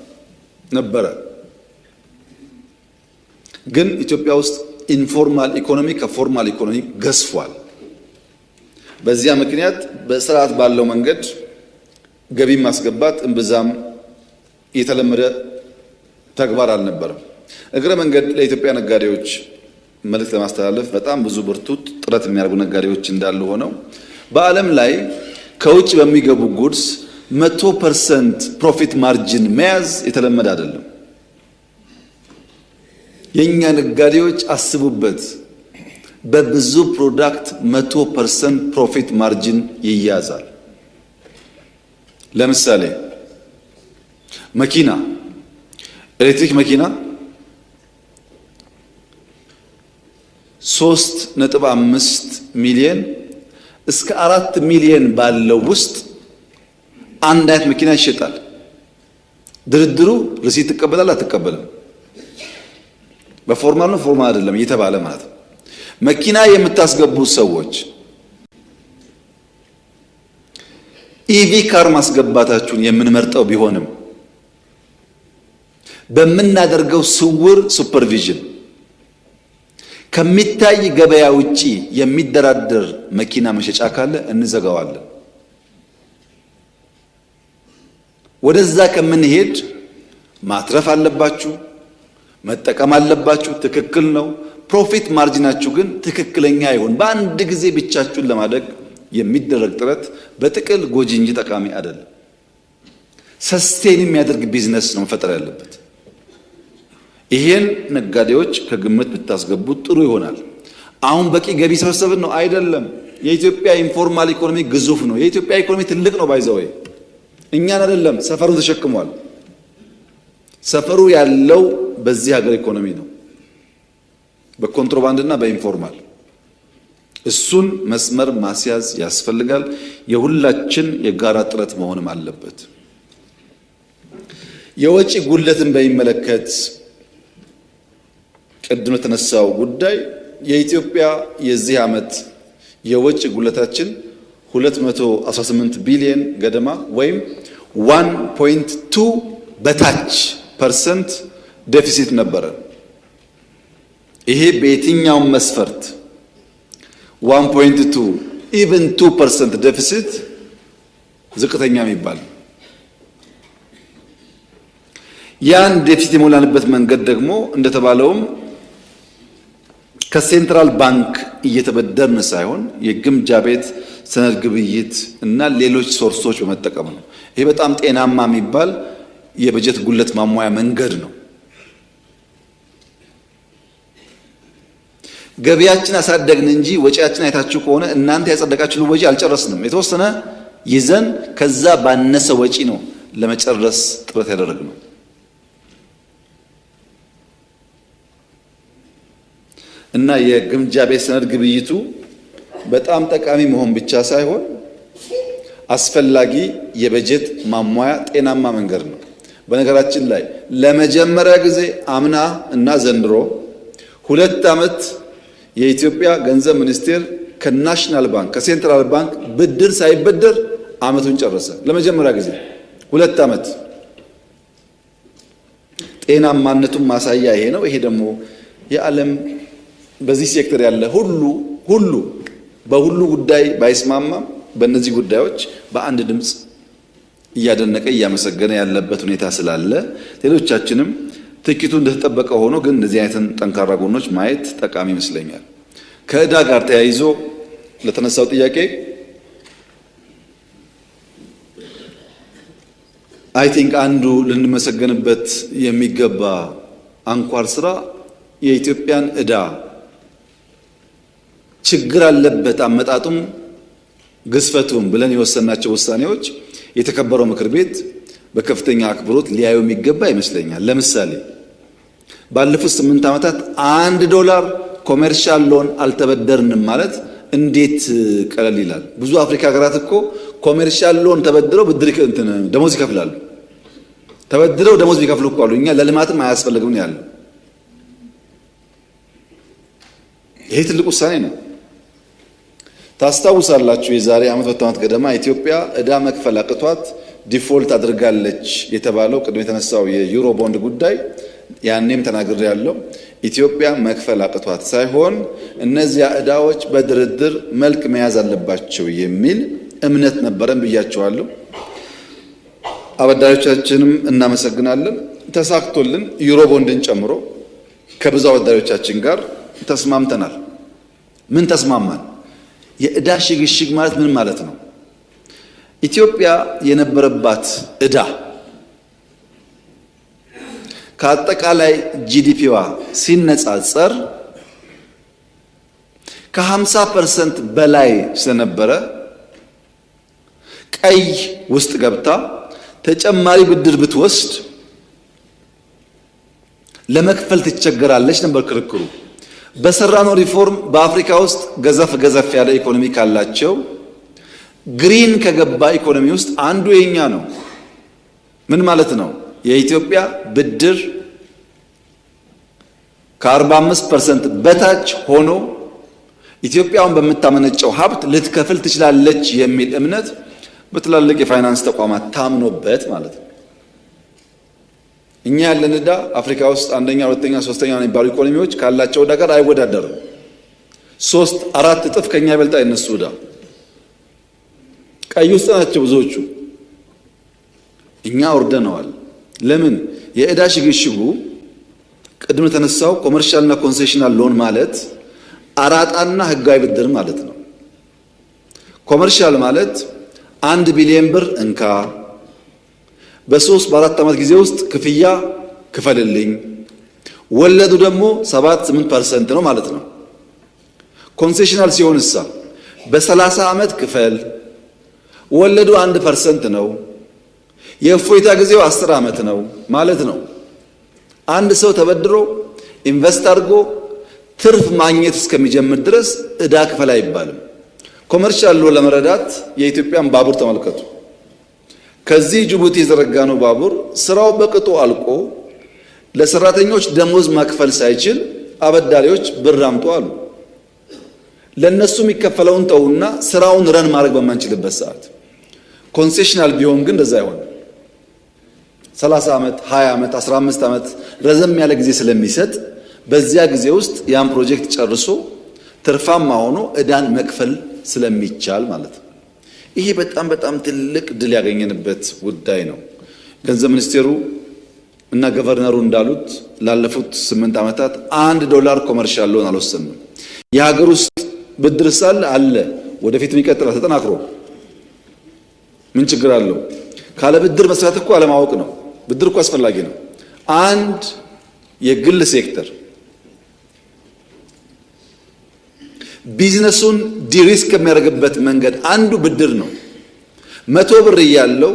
ነበረ። ግን ኢትዮጵያ ውስጥ ኢንፎርማል ኢኮኖሚ ከፎርማል ኢኮኖሚ ገዝፏል። በዚያ ምክንያት በስርዓት ባለው መንገድ ገቢ ማስገባት እምብዛም የተለመደ ተግባር አልነበረም። እግረ መንገድ ለኢትዮጵያ ነጋዴዎች መልእክት ለማስተላለፍ በጣም ብዙ ብርቱ ጥረት የሚያደርጉ ነጋዴዎች እንዳሉ ሆነው በዓለም ላይ ከውጭ በሚገቡ ጉድስ 100% ፕሮፊት ማርጂን መያዝ የተለመደ አይደለም። የኛ ነጋዴዎች አስቡበት። በብዙ ፕሮዳክት 100% ፕሮፊት ማርጂን ይያዛል። ለምሳሌ መኪና፣ ኤሌክትሪክ መኪና 3.5 ሚሊዮን እስከ 4 ሚሊዮን ባለው ውስጥ አንድ አይነት መኪና ይሸጣል። ድርድሩ ሪሲት ትቀበላለህ አትቀበልም፣ በፎርማል ነው ፎርማል አይደለም እየተባለ ማለት ነው። መኪና የምታስገቡት ሰዎች ኢቪ ካር ማስገባታችሁን የምንመርጠው ቢሆንም በምናደርገው ስውር ሱፐርቪዥን ከሚታይ ገበያ ውጪ የሚደራደር መኪና መሸጫ ካለ እንዘጋዋለን። ወደዛ ከምንሄድ ማትረፍ አለባችሁ፣ መጠቀም አለባችሁ። ትክክል ነው። ፕሮፊት ማርጂናችሁ ግን ትክክለኛ ይሁን። በአንድ ጊዜ ብቻችሁን ለማደግ የሚደረግ ጥረት በጥቅል ጎጂ እንጂ ጠቃሚ አይደለም። ሰስቴን የሚያደርግ ቢዝነስ ነው መፈጠር ያለበት። ይሄን ነጋዴዎች ከግምት ብታስገቡት ጥሩ ይሆናል። አሁን በቂ ገቢ ሰበሰብን ነው አይደለም። የኢትዮጵያ ኢንፎርማል ኢኮኖሚ ግዙፍ ነው። የኢትዮጵያ ኢኮኖሚ ትልቅ ነው። ባይዘወይ እኛን አይደለም ሰፈሩን ተሸክሟል። ሰፈሩ ያለው በዚህ ሀገር ኢኮኖሚ ነው፣ በኮንትሮባንድና በኢንፎርማል። እሱን መስመር ማስያዝ ያስፈልጋል። የሁላችን የጋራ ጥረት መሆንም አለበት። የወጪ ጉድለትን በሚመለከት ቅድም የተነሳው ጉዳይ የኢትዮጵያ የዚህ ዓመት የወጪ ጉድለታችን 218 ቢሊዮን ገደማ ወይም 1.2 በታች ፐርሰንት ዴፊሲት ነበረ። ይሄ በየትኛውም መስፈርት 1.2 ኢቭን 2% ዴፊሲት ዝቅተኛ የሚባል። ያን ዴፊሲት የሞላንበት መንገድ ደግሞ እንደተባለውም ከሴንትራል ባንክ እየተበደርን ሳይሆን የግምጃ ቤት ሰነድ ግብይት እና ሌሎች ሶርሶች በመጠቀም ነው። ይሄ በጣም ጤናማ የሚባል የበጀት ጉድለት ማሟያ መንገድ ነው። ገቢያችን አሳደግን እንጂ ወጪያችን አይታችሁ ከሆነ እናንተ ያጸደቃችሁት ወጪ አልጨረስንም። የተወሰነ ይዘን ከዛ ባነሰ ወጪ ነው ለመጨረስ ጥረት ያደረግነው። እና የግምጃ ቤት ሰነድ ግብይቱ በጣም ጠቃሚ መሆን ብቻ ሳይሆን አስፈላጊ የበጀት ማሟያ ጤናማ መንገድ ነው። በነገራችን ላይ ለመጀመሪያ ጊዜ አምና እና ዘንድሮ 2 ዓመት የኢትዮጵያ ገንዘብ ሚኒስቴር ከናሽናል ባንክ ከሴንትራል ባንክ ብድር ሳይበደር ዓመቱን ጨረሰ። ለመጀመሪያ ጊዜ 2 ዓመት። ጤናማነቱን ማሳያ ይሄ ነው። ይሄ ደግሞ የዓለም በዚህ ሴክተር ያለ ሁሉ በሁሉ ጉዳይ ባይስማማም በእነዚህ ጉዳዮች በአንድ ድምፅ እያደነቀ እያመሰገነ ያለበት ሁኔታ ስላለ ሌሎቻችንም ትኪቱ እንደተጠበቀ ሆኖ ግን እንደዚህ አይነትን ጠንካራ ጎኖች ማየት ጠቃሚ ይመስለኛል። ከዕዳ ጋር ተያይዞ ለተነሳው ጥያቄ አይ ቲንክ አንዱ ልንመሰገንበት የሚገባ አንኳር ስራ የኢትዮጵያን ዕዳ ችግር አለበት አመጣጡም ግዝፈቱም ብለን የወሰናቸው ውሳኔዎች የተከበረው ምክር ቤት በከፍተኛ አክብሮት ሊያዩ የሚገባ ይመስለኛል። ለምሳሌ ባለፉት 8 ዓመታት $1 ኮሜርሻል ሎን አልተበደርንም ማለት እንዴት ቀለል ይላል? ብዙ አፍሪካ ሀገራት እኮ ኮሜርሻል ሎን ተበድረው ብድር ደሞዝ ይከፍላሉ። ተበድረው ደሞዝ ቢከፍሉ እኮ አሉ። እኛ ለልማትም አያስፈልግም ነው ያለው። ይሄ ትልቅ ውሳኔ ነው። ታስታውሳላችሁ የዛሬ ዓመት 2 ዓመት ገደማ ኢትዮጵያ ዕዳ መክፈል አቅቷት ዲፎልት አድርጋለች የተባለው ቅድም የተነሳው የዩሮ ቦንድ ጉዳይ ያኔም ተናግሬ ያለው ኢትዮጵያ መክፈል አቅቷት ሳይሆን እነዚያ ዕዳዎች በድርድር መልክ መያዝ አለባቸው የሚል እምነት ነበረን ብያቸዋለሁ። አበዳሪዎቻችንም እናመሰግናለን። ተሳክቶልን ዩሮ ቦንድን ጨምሮ ከብዙ አበዳሪዎቻችን ጋር ተስማምተናል። ምን ተስማማን? የዕዳ ሽግሽግ ማለት ምን ማለት ነው? ኢትዮጵያ የነበረባት ዕዳ ከአጠቃላይ ጂዲፒዋ ሲነጻጸር ከ50% በላይ ስለነበረ ቀይ ውስጥ ገብታ ተጨማሪ ብድር ብትወስድ ለመክፈል ትቸገራለች ነበር ክርክሩ። በሰራነው ሪፎርም በአፍሪካ ውስጥ ገዘፍ ያለ ኢኮኖሚ ካላቸው ግሪን ከገባ ኢኮኖሚ ውስጥ አንዱ የኛ ነው። ምን ማለት ነው? የኢትዮጵያ ብድር ከ45% በታች ሆኖ ኢትዮጵያውን በምታመነጨው ሀብት ልትከፍል ትችላለች የሚል እምነት በትላልቅ የፋይናንስ ተቋማት ታምኖበት ማለት ነው። እኛ ያለን ዕዳ አፍሪካ ውስጥ አንደኛ፣ ሁለተኛ፣ ሶስተኛ የሚባሉ ኢኮኖሚዎች ካላቸው ዕዳ ጋር አይወዳደርም። 3-4 እጥፍ ከኛ ይበልጣ የነሱ ዕዳ። ቀይ ውስጥ ናቸው ብዙዎቹ። እኛ ወርደነዋል። ለምን? የዕዳ ሽግሽጉ ቅድም ተነሳው ኮመርሻልና ኮንሴሽናል ሎን ማለት አራጣና ህጋዊ ብድር ማለት ነው። ኮመርሻል ማለት 1 ቢሊዮን ብር እንካ በ3-4 ዓመት ጊዜ ውስጥ ክፍያ ክፈልልኝ፣ ወለዱ ደግሞ 7-8% ነው ማለት ነው። ኮንሴሽናል ሲሆንሳ በ30 ዓመት ክፈል፣ ወለዱ 1% ነው፣ የእፎይታ ጊዜው 10 ዓመት ነው ማለት ነው። አንድ ሰው ተበድሮ ኢንቨስት አድርጎ ትርፍ ማግኘት እስከሚጀምር ድረስ ዕዳ ክፈል አይባልም። ኮመርሻል ሎ ለመረዳት የኢትዮጵያን ባቡር ተመልከቱ። ከዚህ ጅቡቲ የዘረጋነው ባቡር ስራው በቅጡ አልቆ ለሰራተኞች ደሞዝ ማክፈል ሳይችል አበዳሪዎች ብር አምጡ አሉ። ለነሱ የሚከፈለውን ተውና ስራውን ረን ማድረግ በማንችልበት ሰዓት ኮንሴሽናል ቢሆን ግን እንደዛ አይሆን። 30 ዓመት፣ 20 ዓመት፣ 15 ዓመት ረዘም ያለ ጊዜ ስለሚሰጥ በዚያ ጊዜ ውስጥ ያን ፕሮጀክት ጨርሶ ትርፋማ ሆኖ ዕዳን መክፈል ስለሚቻል ማለት ነው። ይሄ በጣም ትልቅ ድል ያገኘንበት ጉዳይ ነው። ገንዘብ ሚኒስቴሩ እና ገቨርነሩ እንዳሉት ላለፉት 8 ዓመታት $1 ኮመርሻል ሎን አልወሰንም። የሀገር ውስጥ ብድር ሳለ አለ፣ ወደፊትም ይቀጥላል ተጠናክሮ። ምን ችግር አለው? ካለ ብድር መስራት እኮ አለማወቅ ነው። ብድር እኮ አስፈላጊ ነው። አንድ የግል ሴክተር ቢዝነሱን ዲሪስክ ከሚያደርግበት መንገድ አንዱ ብድር ነው። 100 ብር እያለው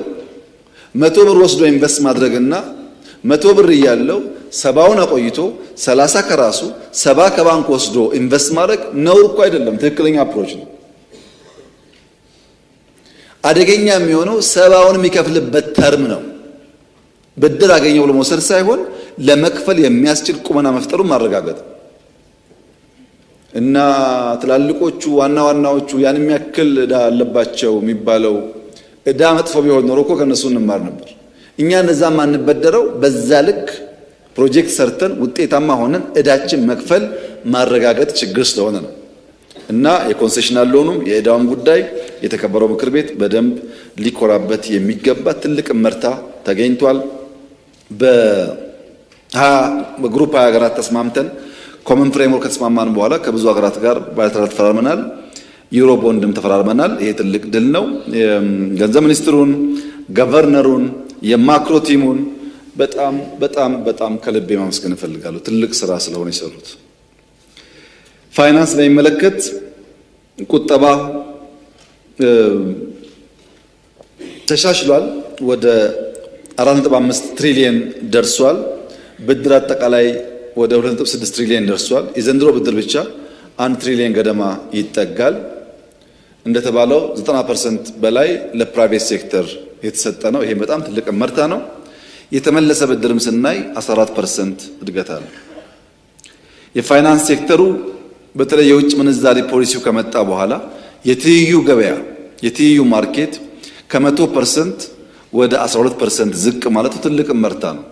100 ብር ወስዶ ኢንቨስት ማድረግና 100 ብር እያለው 70ውን አቆይቶ 30 ከራሱ 70 ከባንክ ወስዶ ኢንቨስት ማድረግ ነውር እኮ አይደለም። ትክክለኛ አፕሮች ነው። አደገኛ የሚሆነው 70ውን የሚከፍልበት ተርም ነው። ብድር አገኘው ብሎ መውሰድ ሳይሆን ለመክፈል የሚያስችል ቁመና መፍጠሩን ማረጋገጥ እና ትላልቆቹ ዋናዎቹ ያን የሚያክል ዕዳ አለባቸው የሚባለው ዕዳ መጥፎ ቢሆን ኖሮ እኮ ከነሱ እንማር ነበር። እኛ እነዛም አንበደረው በዛ ልክ ፕሮጀክት ሰርተን ውጤታማ ሆነን ዕዳችን መክፈል ማረጋገጥ ችግር ስለሆነ ነው። እና የኮንሴሽናል ሎኑም የዕዳውን ጉዳይ የተከበረው ምክር ቤት በደንብ ሊኮራበት የሚገባ ትልቅ ምርታ ተገኝቷል። በግሩፕ 20 ሀገራት ተስማምተን ኮመን ፍሬምወርክ ከተስማማን በኋላ ከብዙ ሀገራት ጋር ባይላተራል ተፈራርመናል። ዩሮ ቦንድም ተፈራርመናል። ይሄ ትልቅ ድል ነው። ገንዘብ ሚኒስትሩን፣ ገቨርነሩን፣ የማክሮ ቲሙን በጣም ከልቤ ማመስገን እፈልጋለሁ። ትልቅ ስራ ስለሆነ የሰሩት። ፋይናንስ በሚመለከት ቁጠባ ተሻሽሏል። ወደ 4.5 ትሪሊየን ደርሷል። ብድር አጠቃላይ ወደ 2.6 ትሪሊየን ደርሷል። የዘንድሮ ብድር ብቻ 1 ትሪሊየን ገደማ ይጠጋል። እንደተባለው 90% በላይ ለፕራይቬት ሴክተር የተሰጠ ነው። ይሄ በጣም ትልቅ መርታ ነው። የተመለሰ ብድርም ስናይ 14% እድገት አለ። የፋይናንስ ሴክተሩ በተለይ የውጭ ምንዛሪ ፖሊሲው ከመጣ በኋላ የትይዩ ገበያ የትይዩ ማርኬት ከ100% ወደ 12% ዝቅ ማለቱ ትልቅ መርታ ነው።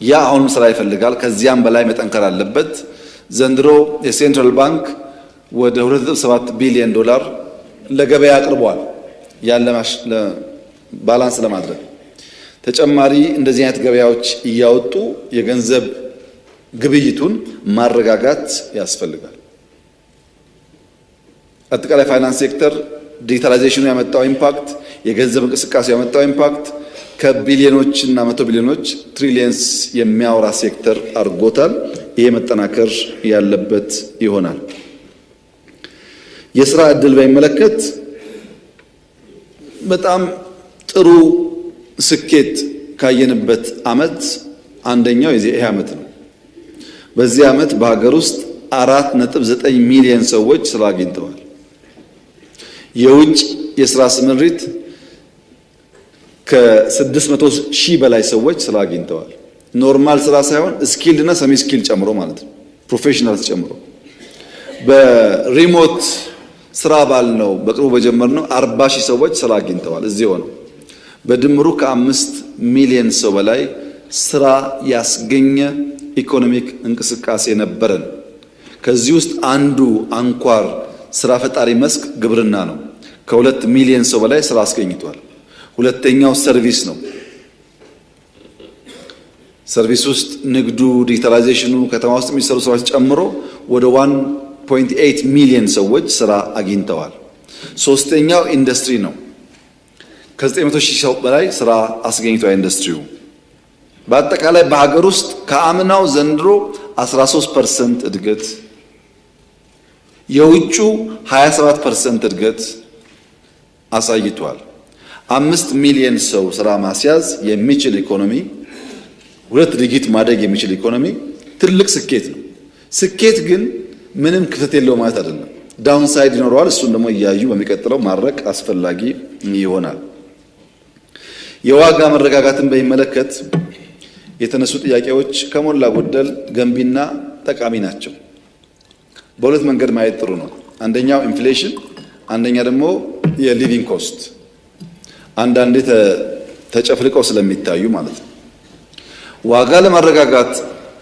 ያ አሁንም ስራ ይፈልጋል። ከዚያም በላይ መጠንከር አለበት። ዘንድሮ የሴንትራል ባንክ ወደ $2.7 ቢሊዮን ለገበያ አቅርቧል። ያን ባላንስ ለማድረግ ተጨማሪ እንደዚህ አይነት ገበያዎች እያወጡ የገንዘብ ግብይቱን ማረጋጋት ያስፈልጋል። አጠቃላይ ፋይናንስ ሴክተር ዲጂታላይዜሽኑ ያመጣው ኢምፓክት፣ የገንዘብ እንቅስቃሴ ያመጣው ኢምፓክት ከቢሊዮኖች እና 100 ቢሊዮኖች ትሪሊየንስ የሚያወራ ሴክተር አድርጎታል። ይሄ መጠናከር ያለበት ይሆናል። የስራ ዕድል በሚመለከት በጣም ጥሩ ስኬት ካየንበት ዓመት አንደኛው ይሄ ዓመት ነው። በዚህ ዓመት በሀገር ውስጥ 4.9 ሚሊዮን ሰዎች ስራ አግኝተዋል። የውጭ የስራ ስምሪት ከ600 ሺህ በላይ ሰዎች ስራ አግኝተዋል። ኖርማል ስራ ሳይሆን ስኪልድ እና ሰሚ ስኪል ጨምሮ ማለት ነው፣ ፕሮፌሽናልስ ጨምሮ። በሪሞት ስራ ባልነው በቅርቡ በጀመርነው 40 ሺህ ሰዎች ስራ አግኝተዋል እዚህ ሆነው። በድምሩ ከ5 ሚሊዮን ሰው በላይ ስራ ያስገኘ ኢኮኖሚክ እንቅስቃሴ ነበረን። ከዚህ ውስጥ አንዱ አንኳር ስራ ፈጣሪ መስክ ግብርና ነው። ከ2 ሚሊዮን ሰው በላይ ስራ አስገኝቷል። ሁለተኛው ሰርቪስ ነው። ሰርቪስ ውስጥ ንግዱ፣ ዲጂታላይዜሽኑ፣ ከተማ ውስጥ የሚሰሩ ስራዎች ጨምሮ ወደ 1.8 ሚሊዮን ሰዎች ስራ አግኝተዋል። ሶስተኛው ኢንዱስትሪ ነው። ከ900 ሺህ ሰው በላይ ስራ አስገኝቷል ኢንዱስትሪው። በአጠቃላይ በሀገር ውስጥ ከአምናው ዘንድሮ 13% እድገት፣ የውጩ 27% እድገት አሳይቷል። 5 ሚሊዮን ሰው ስራ ማስያዝ የሚችል ኢኮኖሚ፣ 2 ዲጂት ማደግ የሚችል ኢኮኖሚ ትልቅ ስኬት ነው። ስኬት ግን ምንም ክፍተት የለው ማለት አይደለም። ዳውን ሳይድ ይኖረዋል። እሱን ደግሞ እያዩ በሚቀጥለው ማድረግ አስፈላጊ ይሆናል። የዋጋ መረጋጋትን በሚመለከት የተነሱ ጥያቄዎች ከሞላ ጎደል ገንቢና ጠቃሚ ናቸው። በሁለት መንገድ ማየት ጥሩ ነው። አንደኛው ኢንፍሌሽን፣ አንደኛ ደግሞ የሊቪንግ ኮስት አንዳንዴ ተጨፍልቀው ስለሚታዩ ማለት ነው። ዋጋ ለማረጋጋት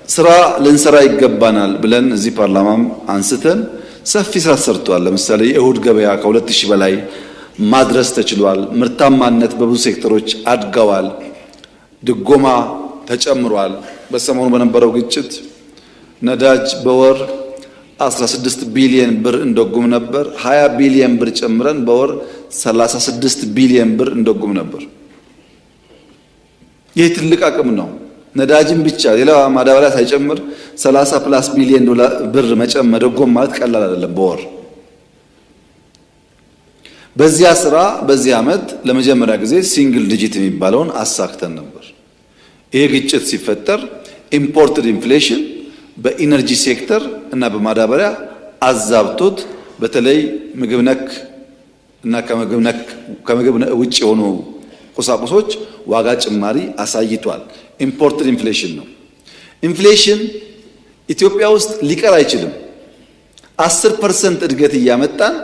ስራ ልንሰራ ይገባናል ብለን እዚህ ፓርላማም አንስተን ሰፊ ስራ ሰርቷል። ለምሳሌ የእሁድ ገበያ ከ2000 በላይ ማድረስ ተችሏል። ምርታማነት በብዙ ሴክተሮች አድገዋል። ድጎማ ተጨምሯል። በሰሞኑ በነበረው ግጭት ነዳጅ በወር 16 ቢሊዮን ብር እንደጉም ነበር። 20 ቢሊዮን ብር ጨምረን በወር 36 ቢሊዮን ብር እንደጉም ነበር። ይህ ትልቅ አቅም ነው። ነዳጅን ብቻ ሌላ ማዳበሪያ ሳይጨምር 30+ ቢሊዮን ብር መደጎም ማለት ቀላል አይደለም በወር። በዚያ ስራ በዚህ ዓመት ለመጀመሪያ ጊዜ ሲንግል ዲጂት የሚባለውን አሳክተን ነበር። ይሄ ግጭት ሲፈጠር ኢምፖርትድ ኢንፍሌሽን በኢነርጂ ሴክተር እና በማዳበሪያ አዛብቶት በተለይ ምግብ ነክ እና ከምግብ ውጭ የሆኑ ቁሳቁሶች ዋጋ ጭማሪ አሳይቷል። ኢምፖርትድ ኢንፍሌሽን ነው። ኢንፍሌሽን ኢትዮጵያ ውስጥ ሊቀር አይችልም። 10% እድገት እያመጣን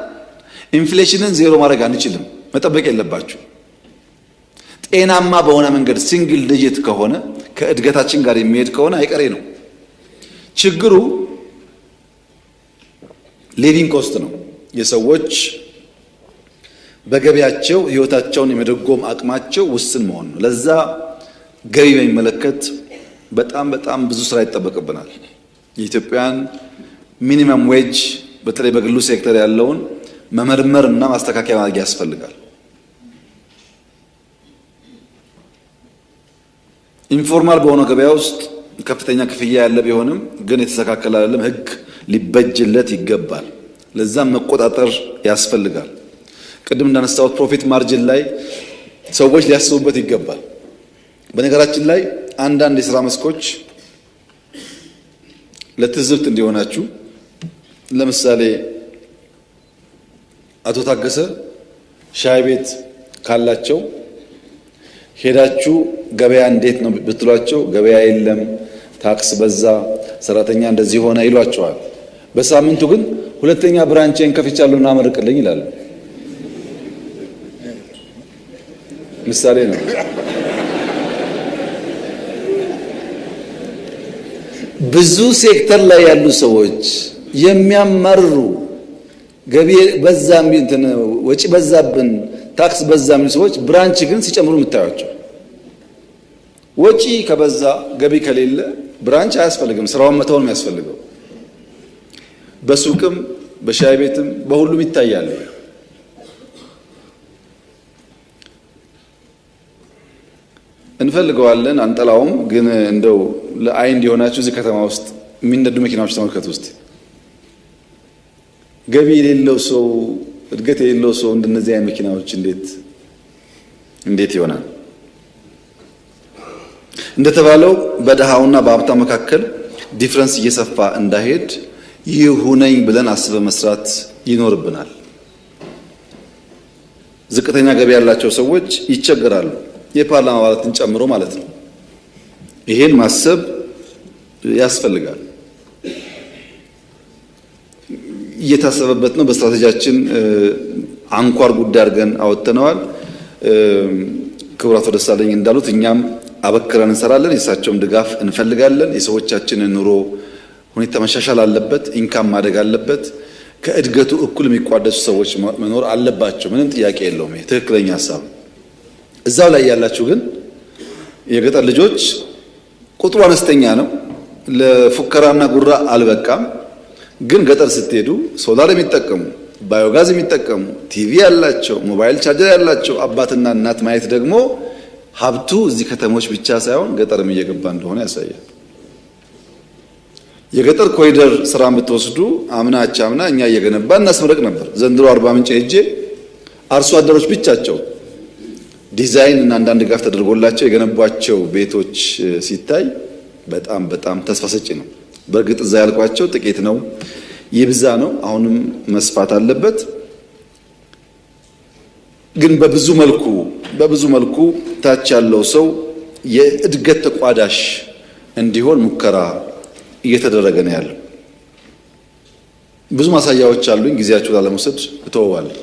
ኢንፍሌሽንን ዜሮ ማድረግ አንችልም። መጠበቅ የለባችሁ። ጤናማ በሆነ መንገድ ሲንግል ዲጂት ከሆነ ከእድገታችን ጋር የሚሄድ ከሆነ አይቀሬ ነው። ችግሩ ሊቪንግ ኮስት ነው። የሰዎች በገቢያቸው ህይወታቸውን የመደጎም አቅማቸው ውስን መሆን ነው። ለዛ ገቢ በሚመለከት በጣም ብዙ ስራ ይጠበቅብናል። የኢትዮጵያን ሚኒመም ዌጅ በተለይ በግሉ ሴክተር ያለውን መመርመር እና ማስተካከያ ማድረግ ያስፈልጋል። ኢንፎርማል በሆነው ገበያ ውስጥ ከፍተኛ ክፍያ ያለ ቢሆንም ግን የተስተካከለ አይደለም። ህግ ሊበጅለት ይገባል። ለዛም መቆጣጠር ያስፈልጋል። ቅድም እንዳነሳሁት ፕሮፊት ማርጂን ላይ ሰዎች ሊያስቡበት ይገባል። በነገራችን ላይ አንዳንድ የሥራ መስኮች ለትዝብት እንዲሆናችሁ፣ ለምሳሌ አቶ ታገሰ ሻይ ቤት ካላቸው ሄዳችሁ ገበያ እንዴት ነው ብትሏቸው ገበያ የለም፣ ታክስ በዛ፣ ሰራተኛ እንደዚህ ሆነ ይሏቸዋል። በሳምንቱ ግን ሁለተኛ ብራንቼን ከፍቻለሁ እና አመርቅልኝ ይላሉ። ምሳሌ ነው። ብዙ ሴክተር ላይ ያሉ ሰዎች የሚያማርሩ ገቢ በዛም ወጪ በዛብን፣ ታክስ በዛም ሰዎች ብራንች ግን ሲጨምሩ የምታዩቸው። ወጪ ከበዛ ገቢ ከሌለ ብራንች አያስፈልግም፣ ስራውን መተው ነው የሚያስፈልገው። በሱቅም በሻይ ቤትም በሁሉም ይታያል። እንፈልገዋለን አንጠላውም፣ ግን እንደው ለአይን እንዲሆናችሁ እዚህ ከተማ ውስጥ የሚነዱ መኪናዎች ተመልከቱ ውስጥ ገቢ የሌለው ሰው እድገት የሌለው ሰው እንደነዚህ አይነት መኪናዎች እንዴት ይሆናል? እንደተባለው በደሃውና በሀብታም መካከል ዲፍረንስ እየሰፋ እንዳይሄድ ይሁነኝ ብለን አስበን መስራት ይኖርብናል። ዝቅተኛ ገቢ ያላቸው ሰዎች ይቸገራሉ፣ የፓርላማ አባላትን ጨምሮ ማለት ነው። ይሄን ማሰብ ያስፈልጋል። እየታሰበበት ነው። በስትራቴጂያችን አንኳር ጉዳይ አድርገን አወጥተነዋል። ክቡራቱ ደሳለኝ እንዳሉት እኛም አበክረን እንሰራለን። የእሳቸውም ድጋፍ እንፈልጋለን። የሰዎቻችንን ኑሮ ሁኔታ መሻሻል አለበት። ኢንካም ማደግ አለበት። ከእድገቱ እኩል የሚቋደሱ ሰዎች መኖር አለባቸው። ምንም ጥያቄ የለውም። ይሄ ትክክለኛ ሀሳብ። እዛው ላይ ያላችሁ ግን የገጠር ልጆች ቁጥሩ አነስተኛ ነው። ለፉከራና ጉራ አልበቃም። ግን ገጠር ስትሄዱ ሶላር የሚጠቀሙ ባዮጋዝ የሚጠቀሙ ቲቪ ያላቸው ሞባይል ቻርጀር ያላቸው አባትና እናት ማየት ደግሞ ሀብቱ እዚህ ከተሞች ብቻ ሳይሆን ገጠርም እየገባ እንደሆነ ያሳያል። የገጠር ኮሪደር ስራን ብትወስዱ አምና እኛ እየገነባ እናስመረቅ ነበር። ዘንድሮ አርባ ምንጭ ሄጄ አርሶ አደሮች ብቻቸው ዲዛይን እና አንዳንድ ድጋፍ ተደርጎላቸው የገነቧቸው ቤቶች ሲታይ በጣም ተስፋ ሰጪ ነው። በእርግጥ እዛ ያልኳቸው ጥቂት ነው ይብዛ ነው፣ አሁንም መስፋት አለበት። ግን በብዙ መልኩ ታች ያለው ሰው የእድገት ተቋዳሽ እንዲሆን ሙከራ እየተደረገ ነው ያለው። ብዙ ማሳያዎች አሉኝ፣ ጊዜያችሁ ላለመውሰድ እተወዋለሁ።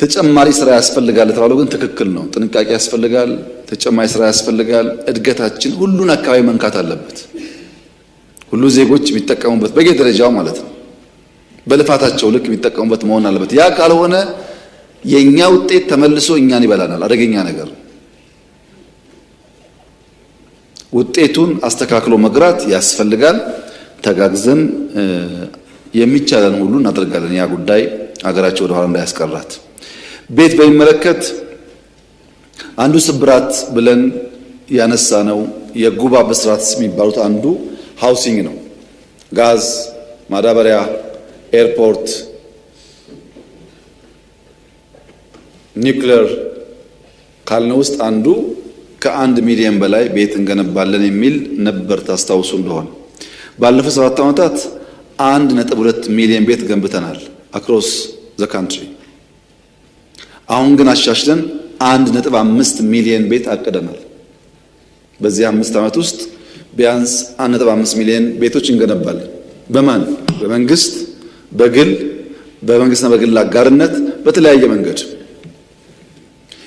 ተጨማሪ ስራ ያስፈልጋል የተባለው ግን ትክክል ነው። ጥንቃቄ ያስፈልጋል። ተጨማሪ ስራ ያስፈልጋል። እድገታችን ሁሉን አካባቢ መንካት አለበት። ሁሉ ዜጎች የሚጠቀሙበት በየደረጃው ማለት ነው፣ በልፋታቸው ልክ የሚጠቀሙበት መሆን አለበት። ያ ካልሆነ የኛ ውጤት ተመልሶ እኛን ይበላናል። አደገኛ ነገር። ውጤቱን አስተካክሎ መግራት ያስፈልጋል። ተጋግዘን የሚቻለን ሁሉ እናደርጋለን። ያ ጉዳይ አገራቸው ወደ ኋላ እንዳያስቀራት። ቤት በሚመለከት አንዱ ስብራት ብለን ያነሳ ነው የጉባ ብስራት የሚባሉት አንዱ ሃውሲንግ ነው። ጋዝ፣ ማዳበሪያ፣ ኤርፖርት፣ ኒውክሌር ካልነው ውስጥ አንዱ ከ1 ሚሊዮን በላይ ቤት እንገነባለን የሚል ነበር። ታስታውሱ እንደሆነ ባለፈው 7 ዓመታት 1.2 ሚሊዮን ቤት ገንብተናል አክሮስ ዘ ካንትሪ። አሁን ግን አሻሽለን 1.5 ሚሊዮን ቤት አቅደናል። በዚህ 5 ዓመት ውስጥ ቢያንስ 1.5 ሚሊዮን ቤቶች እንገነባለን። በማን? በመንግስት፣ በግል፣ በመንግስትና በግል አጋርነት በተለያየ መንገድ።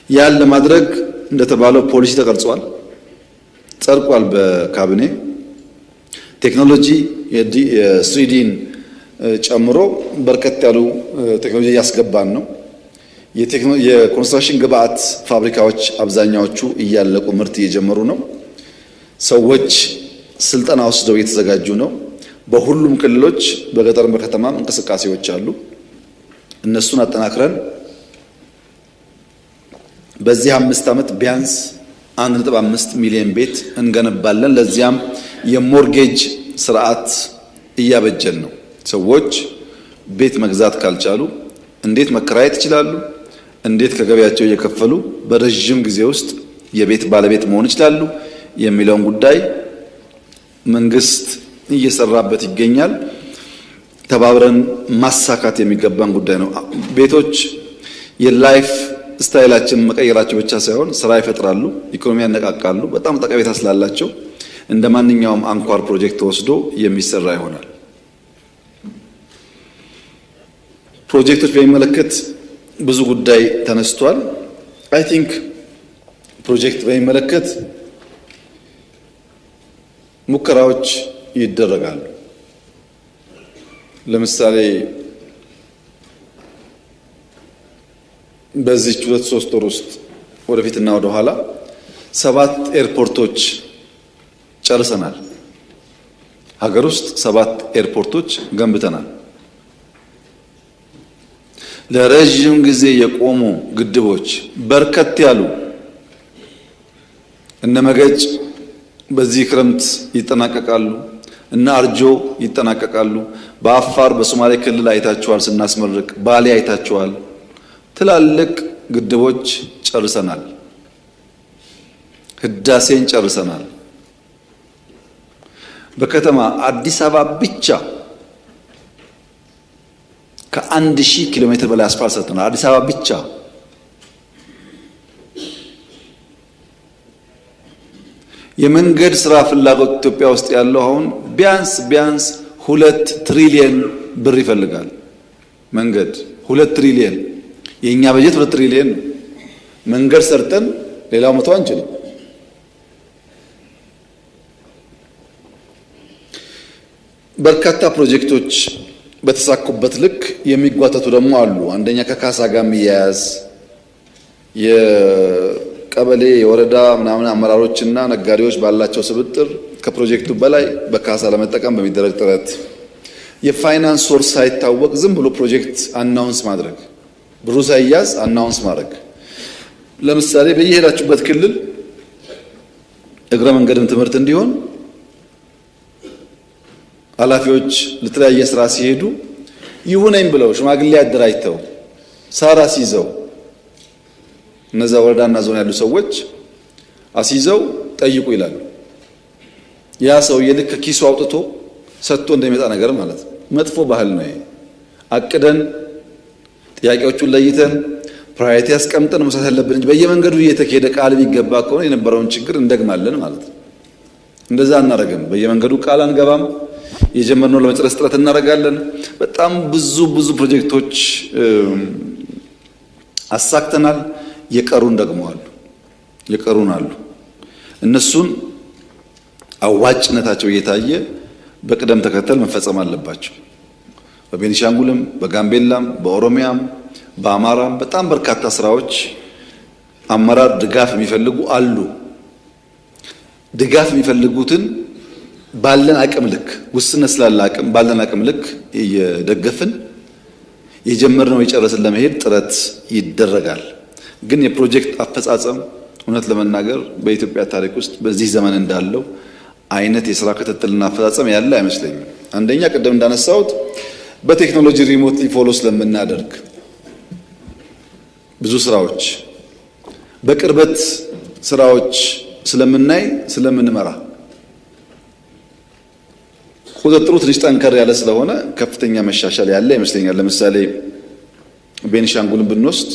ያን ለማድረግ እንደተባለው ፖሊሲ ተቀርጿል፣ ጸድቋል በካቢኔ። ቴክኖሎጂ የስሪዲን ጨምሮ በርከት ያሉ ቴክኖሎጂ እያስገባን ነው። የኮንስትራክሽን ግብአት ፋብሪካዎች አብዛኛዎቹ እያለቁ ምርት እየጀመሩ ነው። ሰዎች ስልጠና ወስደው እየተዘጋጁ ነው። በሁሉም ክልሎች በገጠርም በከተማም እንቅስቃሴዎች አሉ። እነሱን አጠናክረን በዚህ 5 ዓመት ቢያንስ 1.5 ሚሊዮን ቤት እንገነባለን። ለዚያም የሞርጌጅ ስርዓት እያበጀን ነው። ሰዎች ቤት መግዛት ካልቻሉ እንዴት መከራየት ይችላሉ? እንዴት ከገበያቸው እየከፈሉ በረጅም ጊዜ ውስጥ የቤት ባለቤት መሆን ይችላሉ የሚለውን ጉዳይ መንግስት እየሰራበት ይገኛል። ተባብረን ማሳካት የሚገባን ጉዳይ ነው። ቤቶች የላይፍ ስታይላችን መቀየራቸው ብቻ ሳይሆን ስራ ይፈጥራሉ፣ ኢኮኖሚ ያነቃቃሉ። በጣም ጠቀሜታ ስላላቸው እንደ ማንኛውም አንኳር ፕሮጀክት ተወስዶ የሚሰራ ይሆናል። ፕሮጀክቶች በሚመለከት ብዙ ጉዳይ ተነስቷል። አይ ቲንክ ፕሮጀክት በሚመለከት ሙከራዎች ይደረጋሉ። ለምሳሌ በዚህ 2-3 ወር ውስጥ ወደፊትና ወደ ኋላ 7 ኤርፖርቶች ጨርሰናል። ሀገር ውስጥ 7 ኤርፖርቶች ገንብተናል። ለረጅም ጊዜ የቆሙ ግድቦች በርከት ያሉ እነ መገጭ በዚህ ክረምት ይጠናቀቃሉ፣ እነ አርጆ ይጠናቀቃሉ። በአፋር በሶማሌ ክልል አይታችኋል ስናስመርቅ፣ ባሌ አይታችኋል። ትላልቅ ግድቦች ጨርሰናል። ህዳሴን ጨርሰናል። በከተማ አዲስ አበባ ብቻ ከ1000 ኪሎ ሜትር በላይ አስፋልት ሰርተናል። አዲስ አበባ ብቻ የመንገድ ስራ ፍላጎት ኢትዮጵያ ውስጥ ያለው አሁን ቢያንስ 2 ትሪሊየን ብር ይፈልጋል። መንገድ 2 ትሪሊየን፣ የኛ በጀት 2 ትሪሊየን ነው። መንገድ ሰርተን ሌላው መተው አንችልም። በርካታ ፕሮጀክቶች በተሳኩበት ልክ የሚጓተቱ ደግሞ አሉ። አንደኛ ከካሳ ጋር የሚያያዝ የቀበሌ የወረዳ ምናምን አመራሮችና ነጋዴዎች ባላቸው ስብጥር ከፕሮጀክቱ በላይ በካሳ ለመጠቀም በሚደረግ ጥረት፣ የፋይናንስ ሶርስ ሳይታወቅ ዝም ብሎ ፕሮጀክት አናውንስ ማድረግ፣ ብሩ ሳይያዝ አናውንስ ማድረግ። ለምሳሌ በየሄዳችሁበት ክልል እግረ መንገድም ትምህርት እንዲሆን ኃላፊዎች ለተለያየ ስራ ሲሄዱ ይሁነኝ ብለው ሽማግሌ አደራጅተው ሳራ ሲይዘው እነዛ ወረዳና ዞን ያሉ ሰዎች አስይዘው ጠይቁ ይላሉ። ያ ሰውዬ ልክ ኪሱ አውጥቶ ሰጥቶ እንደሚመጣ ነገር ማለት ነው። መጥፎ ባህል ነው። አቅደን ጥያቄዎቹን ለይተን ፕራዮሪቲ ያስቀምጠን መስራት ያለብን እንጂ በየመንገዱ እየተከሄደ ቃል ቢገባ ከሆነ የነበረውን ችግር እንደግማለን ማለት ነው። እንደዛ እናደርግም። በየመንገዱ ቃል አንገባም። የጀመርነው ለመጨረስ ጥረት እናደርጋለን። በጣም ብዙ ፕሮጀክቶች አሳክተናል። የቀሩን ደግሞ አሉ። እነሱን አዋጭነታቸው እየታየ በቅደም ተከተል መፈጸም አለባቸው። በቤኒሻንጉልም፣ በጋምቤላም፣ በኦሮሚያም፣ በአማራም በጣም በርካታ ስራዎች አመራር ድጋፍ የሚፈልጉ አሉ። ድጋፍ የሚፈልጉትን ባለን አቅም ልክ ውስንነት ስላለ ባለን አቅም ልክ እየደገፍን የጀመርነው የጨረስን ለመሄድ ጥረት ይደረጋል። ግን የፕሮጀክት አፈጻጸም እውነት ለመናገር በኢትዮጵያ ታሪክ ውስጥ በዚህ ዘመን እንዳለው አይነት የስራ ክትትልና አፈጻጸም ያለ አይመስለኝም። አንደኛ ቅድም እንዳነሳሁት በቴክኖሎጂ ሪሞትሊ ፎሎ ስለምናደርግ ብዙ ስራዎች በቅርበት ስራዎች ስለምናይ ስለምንመራ ቁጥጥሩ ትንሽ ጠንከር ያለ ስለሆነ ከፍተኛ መሻሻል ያለ ይመስለኛል። ለምሳሌ ቤኒሻንጉልን ብንወስድ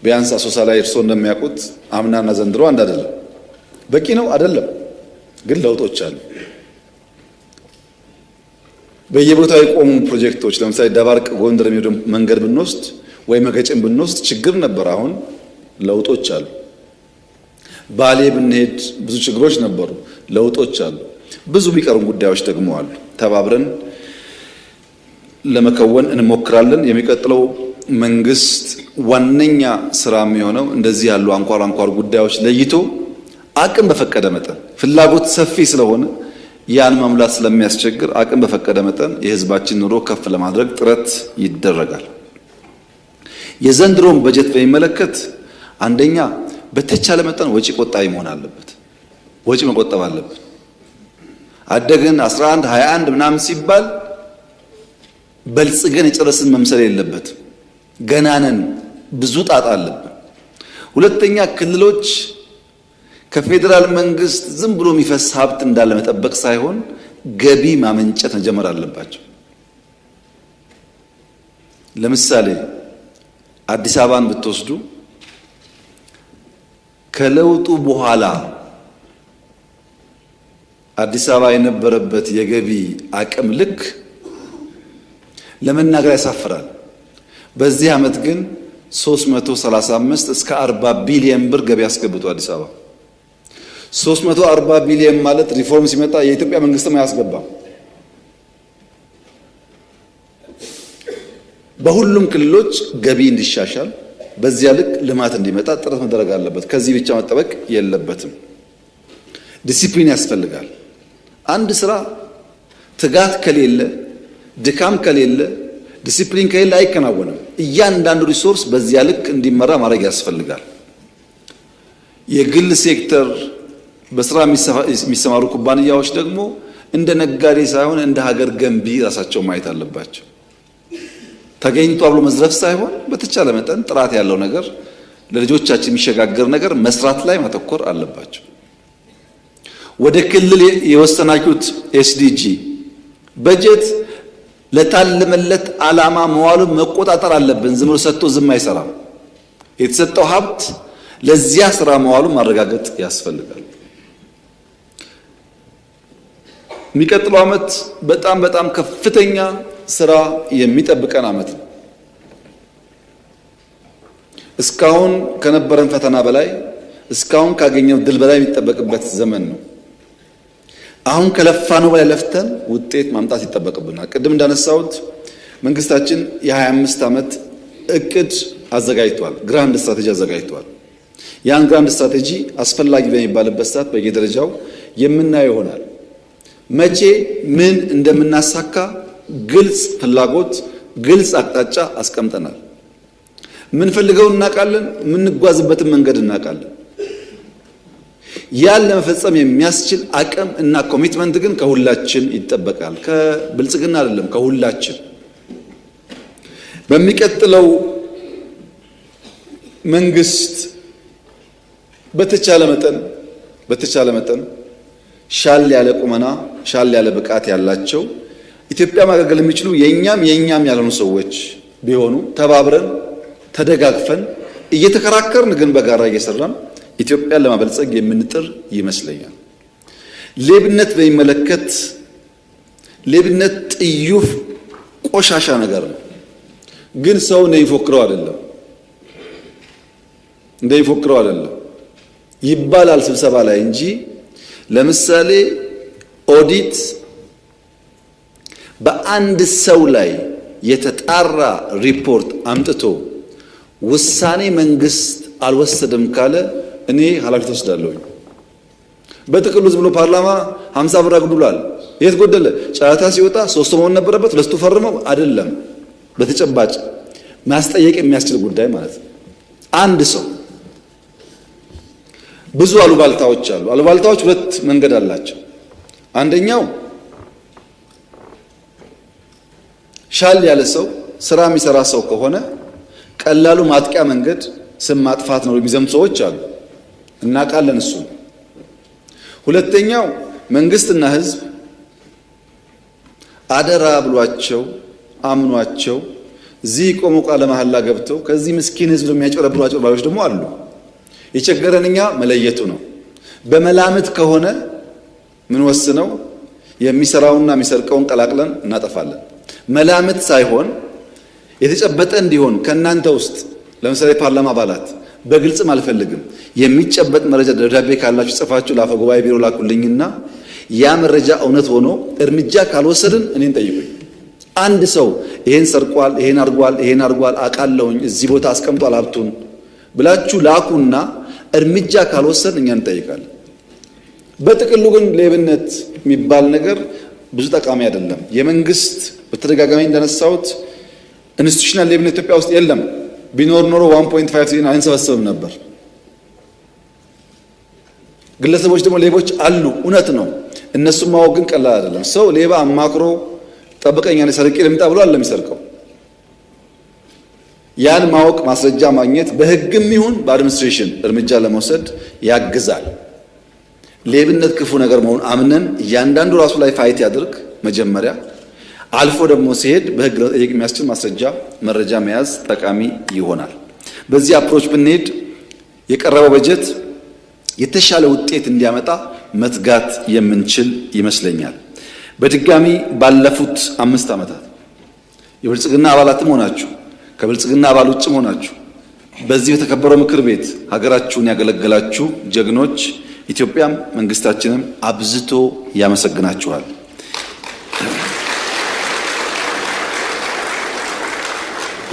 ቢያንስ አሶሳ ላይ እርሶ እንደሚያውቁት አምናና ዘንድሮ አንድ አይደለም። በቂ ነው አይደለም፣ ግን ለውጦች አሉ። በየቦታው የቆሙ ፕሮጀክቶች ለምሳሌ ደባርቅ ጎንደር የሚሄደው መንገድ ብንወስድ ወይ መገጭን ብንወስድ ችግር ነበር። አሁን ለውጦች አሉ። ባሌ ብንሄድ ብዙ ችግሮች ነበሩ፣ ለውጦች አሉ። ብዙ ቢቀሩን ጉዳዮች ደግሞ አሉ። ተባብረን ለመከወን እንሞክራለን። የሚቀጥለው መንግስት ዋነኛ ስራ የሚሆነው እንደዚህ ያሉ አንኳር ጉዳዮች ለይቶ አቅም በፈቀደ መጠን ፍላጎት ሰፊ ስለሆነ ያን መሙላት ስለሚያስቸግር አቅም በፈቀደ መጠን የህዝባችን ኑሮ ከፍ ለማድረግ ጥረት ይደረጋል። የዘንድሮም በጀት በሚመለከት አንደኛ በተቻለ መጠን ወጪ ቆጣቢ መሆን አለበት። ወጪ መቆጠብ አለብን። አደግን 11 21 ምናምን ሲባል በልጽገን የጨረስን መምሰል የለበትም። ገናነን ብዙ ጣጣ አለብን። ሁለተኛ ክልሎች ከፌዴራል መንግስት ዝም ብሎ የሚፈስ ሀብት እንዳለ መጠበቅ ሳይሆን ገቢ ማመንጨት መጀመር አለባቸው። ለምሳሌ አዲስ አበባን ብትወስዱ ከለውጡ በኋላ አዲስ አበባ የነበረበት የገቢ አቅም ልክ ለመናገር ያሳፍራል። በዚህ ዓመት ግን 335 እስከ 40 ቢሊዮን ብር ገቢ አስገብቶ አዲስ አበባ 340 ቢሊዮን ማለት ሪፎርም ሲመጣ የኢትዮጵያ መንግስትም አያስገባም። በሁሉም ክልሎች ገቢ እንዲሻሻል በዚያ ልክ ልማት እንዲመጣ ጥረት መደረግ አለበት። ከዚህ ብቻ መጠበቅ የለበትም። ዲሲፕሊን ያስፈልጋል። አንድ ስራ ትጋት ከሌለ ድካም ከሌለ ዲሲፕሊን ከሌለ አይከናወንም። እያንዳንዱ ሪሶርስ በዚያ ልክ እንዲመራ ማድረግ ያስፈልጋል። የግል ሴክተር በስራ የሚሰማሩ ኩባንያዎች ደግሞ እንደ ነጋዴ ሳይሆን እንደ ሀገር ገንቢ ራሳቸው ማየት አለባቸው። ተገኝቶ ብሎ መዝረፍ ሳይሆን በተቻለ መጠን ጥራት ያለው ነገር ለልጆቻችን የሚሸጋገር ነገር መስራት ላይ ማተኮር አለባቸው። ወደ ክልል የወሰናችሁት ኤስዲጂ በጀት ለታለመለት ዓላማ መዋሉን መቆጣጠር አለብን። ዝም ብሎ ሰጥቶ ዝም አይሰራም። የተሰጠው ሀብት ለዚያ ስራ መዋሉን ማረጋገጥ ያስፈልጋል። የሚቀጥለው ዓመት በጣም ከፍተኛ ስራ የሚጠብቀን ዓመት ነው። እስካሁን ከነበረን ፈተና በላይ እስካሁን ካገኘው ድል በላይ የሚጠበቅበት ዘመን ነው። አሁን ከለፋነው በላይ ለፍተን ውጤት ማምጣት ይጠበቅብናል። ቅድም እንዳነሳሁት መንግስታችን የ25 ዓመት እቅድ አዘጋጅቷል። ግራንድ ስትራቴጂ አዘጋጅቷል። ያን ግራንድ ስትራቴጂ አስፈላጊ በሚባልበት ሰዓት በየደረጃው የምናየው ይሆናል። መቼ ምን እንደምናሳካ ግልጽ ፍላጎት፣ ግልጽ አቅጣጫ አስቀምጠናል። የምንፈልገውን እናውቃለን፣ የምንጓዝበትን መንገድ እናውቃለን። ያን ለመፈጸም የሚያስችል አቅም እና ኮሚትመንት ግን ከሁላችን ይጠበቃል። ከብልጽግና አይደለም፣ ከሁላችን። በሚቀጥለው መንግስት በተቻለ መጠን ሻል ያለ ቁመና፣ ሻል ያለ ብቃት ያላቸው ኢትዮጵያ ማገልገል የሚችሉ የኛም ያልሆኑ ሰዎች ቢሆኑ ተባብረን ተደጋግፈን እየተከራከርን ግን በጋራ እየሰራን ኢትዮጵያን ለማበልጸግ የምንጥር ይመስለኛል። ሌብነት በሚመለከት ሌብነት ጥዩፍ ቆሻሻ ነገር ነው። ግን ሰው እንደሚፎክረው አይደለም ይባላል ስብሰባ ላይ እንጂ ለምሳሌ ኦዲት በአንድ ሰው ላይ የተጣራ ሪፖርት አምጥቶ ውሳኔ መንግስት አልወሰደም ካለ እኔ ኃላፊነት ወስዳለሁ። በጥቅሉ ዝም ብሎ ፓርላማ 50 ብር አጉድሏል፣ የት ጎደለ? ጨረታ ሲወጣ 3 መሆን ነበረበት፣ 2 ፈርመው አይደለም። በተጨባጭ ማስጠየቅ የሚያስችል ጉዳይ ማለት ነው። አንድ ሰው ብዙ አሉባልታዎች አሉ። አሉባልታዎች ሁለት መንገድ አላቸው። አንደኛው ሻል ያለ ሰው ስራ የሚሰራ ሰው ከሆነ ቀላሉ ማጥቂያ መንገድ ስም ማጥፋት ነው የሚዘምቱ ሰዎች አሉ። እናውቃለን እሱ። ሁለተኛው መንግስትና ህዝብ አደራ ብሏቸው አምኗቸው እዚህ ቆሞ ቃለ መሐላ ገብተው ከዚህ ምስኪን ህዝብ የሚያጨረብሩ አጭበርባሪዎች ደግሞ አሉ። የቸገረን እኛ መለየቱ ነው። በመላምት ከሆነ ምን ወስነው የሚሰራውና የሚሰርቀውን ቀላቅለን እናጠፋለን። መላምት ሳይሆን የተጨበጠ እንዲሆን ከናንተ ውስጥ ለምሳሌ ፓርላማ አባላት በግልጽም አልፈልግም የሚጨበጥ መረጃ ደብዳቤ ካላችሁ ጽፋችሁ ለአፈ ጉባኤ ቢሮ ላኩልኝና ያ መረጃ እውነት ሆኖ እርምጃ ካልወሰድን እኔን ጠይቁኝ። አንድ ሰው ይሄን ሰርቋል፣ ይሄን አርጓል አቃለሁኝ እዚህ ቦታ አስቀምጧል ሀብቱን ብላችሁ ላኩና እርምጃ ካልወሰድን እኛን እንጠይቃለን። በጥቅሉ ግን ሌብነት የሚባል ነገር ብዙ ጠቃሚ አይደለም። የመንግስት በተደጋጋሚ እንደነሳሁት ኢንስቲትዩሽናል ሌብነት ኢትዮጵያ ውስጥ የለም። ቢኖር ኖሮ 1.5 ትሪሊዮን አንሰበስብም ነበር። ግለሰቦች ደግሞ ሌቦች አሉ፣ እውነት ነው። እነሱም ማወቅ ግን ቀላል አይደለም። ሰው ሌባ አማክሮ ጠብቀኛ ነው ሰርቄ ልምጣ ብሎ አይደለም የሚሰርቀው። ያን ማወቅ ማስረጃ ማግኘት በህግም ይሁን በአድሚኒስትሬሽን እርምጃ ለመውሰድ ያግዛል። ሌብነት ክፉ ነገር መሆኑን አምነን እያንዳንዱ ራሱ ላይ ፋይት ያድርግ መጀመሪያ፣ አልፎ ደግሞ ሲሄድ በህግ ለመጠየቅ የሚያስችል ማስረጃ መረጃ መያዝ ጠቃሚ ይሆናል። በዚህ አፕሮች ብንሄድ የቀረበው በጀት የተሻለ ውጤት እንዲያመጣ መትጋት የምንችል ይመስለኛል። በድጋሚ ባለፉት 5 ዓመታት የብልጽግና አባላትም ሆናችሁ ከብልጽግና አባል ውጭም ሆናችሁ በዚህ በተከበረው ምክር ቤት ሀገራችሁን ያገለገላችሁ ጀግኖች ኢትዮጵያም መንግስታችንም አብዝቶ ያመሰግናችኋል።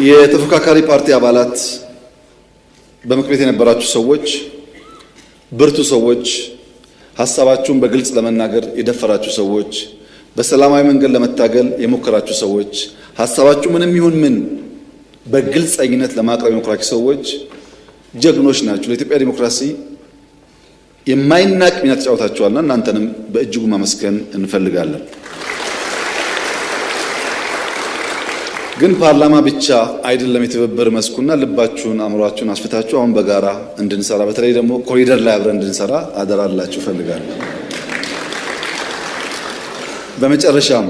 የተፎካካሪ ፓርቲ አባላት፣ በምክር ቤት የነበራችሁ ሰዎች፣ ብርቱ ሰዎች፣ ሀሳባችሁን በግልጽ ለመናገር የደፈራችሁ ሰዎች፣ በሰላማዊ መንገድ ለመታገል የሞከራችሁ ሰዎች፣ ሀሳባችሁ ምንም ይሁን ምን በግልጸኝነት ለማቅረብ የሞከራችሁ ሰዎች ጀግኖች ናችሁ። ለኢትዮጵያ ዲሞክራሲ የማይናቅ ሚና ተጫውታችኋልና እናንተንም በእጅጉ ማመስገን እንፈልጋለን። ግን ፓርላማ ብቻ አይደለም የትብብር መስኩና ልባችሁን አእምሯችሁን አስፍታችሁ አሁን በጋራ እንድንሰራ በተለይ ደግሞ ኮሪደር ላይ አብረን እንድንሰራ አደራላችሁ ፈልጋለሁ። በመጨረሻም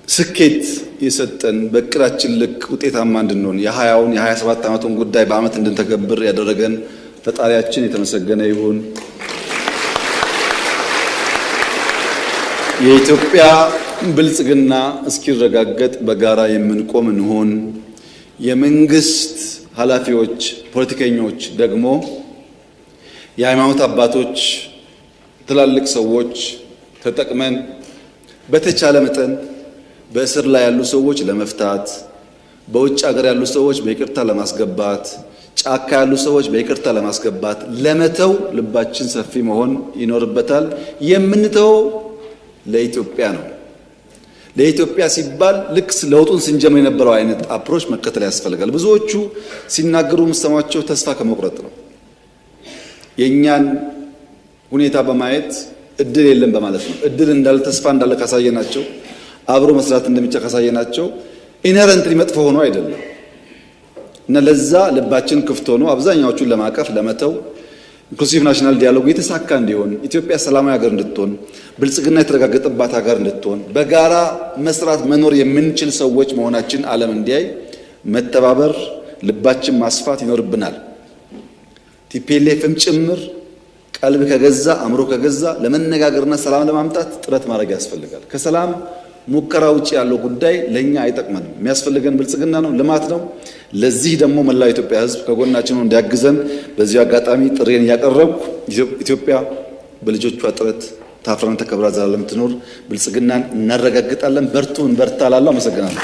ስኬት የሰጠን በእቅዳችን ልክ ውጤታማ እንድንሆን የ20ውን የ27 ዓመቱን ጉዳይ በአመት እንድንተገብር ያደረገን ፈጣሪያችን የተመሰገነ ይሁን። የኢትዮጵያ ብልጽግና እስኪረጋገጥ በጋራ የምንቆም እንሆን። የመንግስት ኃላፊዎች፣ ፖለቲከኞች ደግሞ የሃይማኖት አባቶች፣ ትላልቅ ሰዎች ተጠቅመን በተቻለ መጠን በእስር ላይ ያሉ ሰዎች ለመፍታት፣ በውጭ ሀገር ያሉ ሰዎች በይቅርታ ለማስገባት፣ ጫካ ያሉ ሰዎች በይቅርታ ለማስገባት ለመተው ልባችን ሰፊ መሆን ይኖርበታል። የምንተው ለኢትዮጵያ ነው። ለኢትዮጵያ ሲባል ልክ ለውጡን ስንጀምር የነበረው አይነት አፕሮች መከተል ያስፈልጋል። ብዙዎቹ ሲናገሩ የምሰማቸው ተስፋ ከመቁረጥ ነው። የኛን ሁኔታ በማየት እድል የለም በማለት ነው። እድል እንዳለ ተስፋ እንዳለ ካሳየናቸው፣ አብሮ መስራት እንደሚቻል ካሳየናቸው ኢንሄረንትሊ መጥፎ ሆኖ አይደለም እና ለዛ ልባችን ክፍት ሆኖ አብዛኛዎቹን ለማቀፍ ለመተው ኢንክሉሲቭ ናሽናል ዲያሎግ የተሳካ እንዲሆን ኢትዮጵያ ሰላማዊ ሀገር እንድትሆን ብልጽግና የተረጋገጠባት ሀገር እንድትሆን በጋራ መስራት መኖር የምንችል ሰዎች መሆናችን ዓለም እንዲያይ መተባበር ልባችን ማስፋት ይኖርብናል። ቲፒኤልኤፍም ጭምር ቀልብ ከገዛ አእምሮ ከገዛ ለመነጋገርና ሰላም ለማምጣት ጥረት ማድረግ ያስፈልጋል። ከሰላም ሙከራ ውጪ ያለው ጉዳይ ለኛ አይጠቅመንም። የሚያስፈልገን ብልጽግና ነው፣ ልማት ነው። ለዚህ ደግሞ መላው ኢትዮጵያ ሕዝብ ከጎናችን እንዲያግዘን በዚህ አጋጣሚ ጥሬን እያቀረብኩ ኢትዮጵያ በልጆቿ ጥረት ታፍራና ተከብራ ዘላለም ትኖር። ብልጽግናን እናረጋግጣለን። በርቱ፣ እንበርታ እላለሁ። አመሰግናለሁ።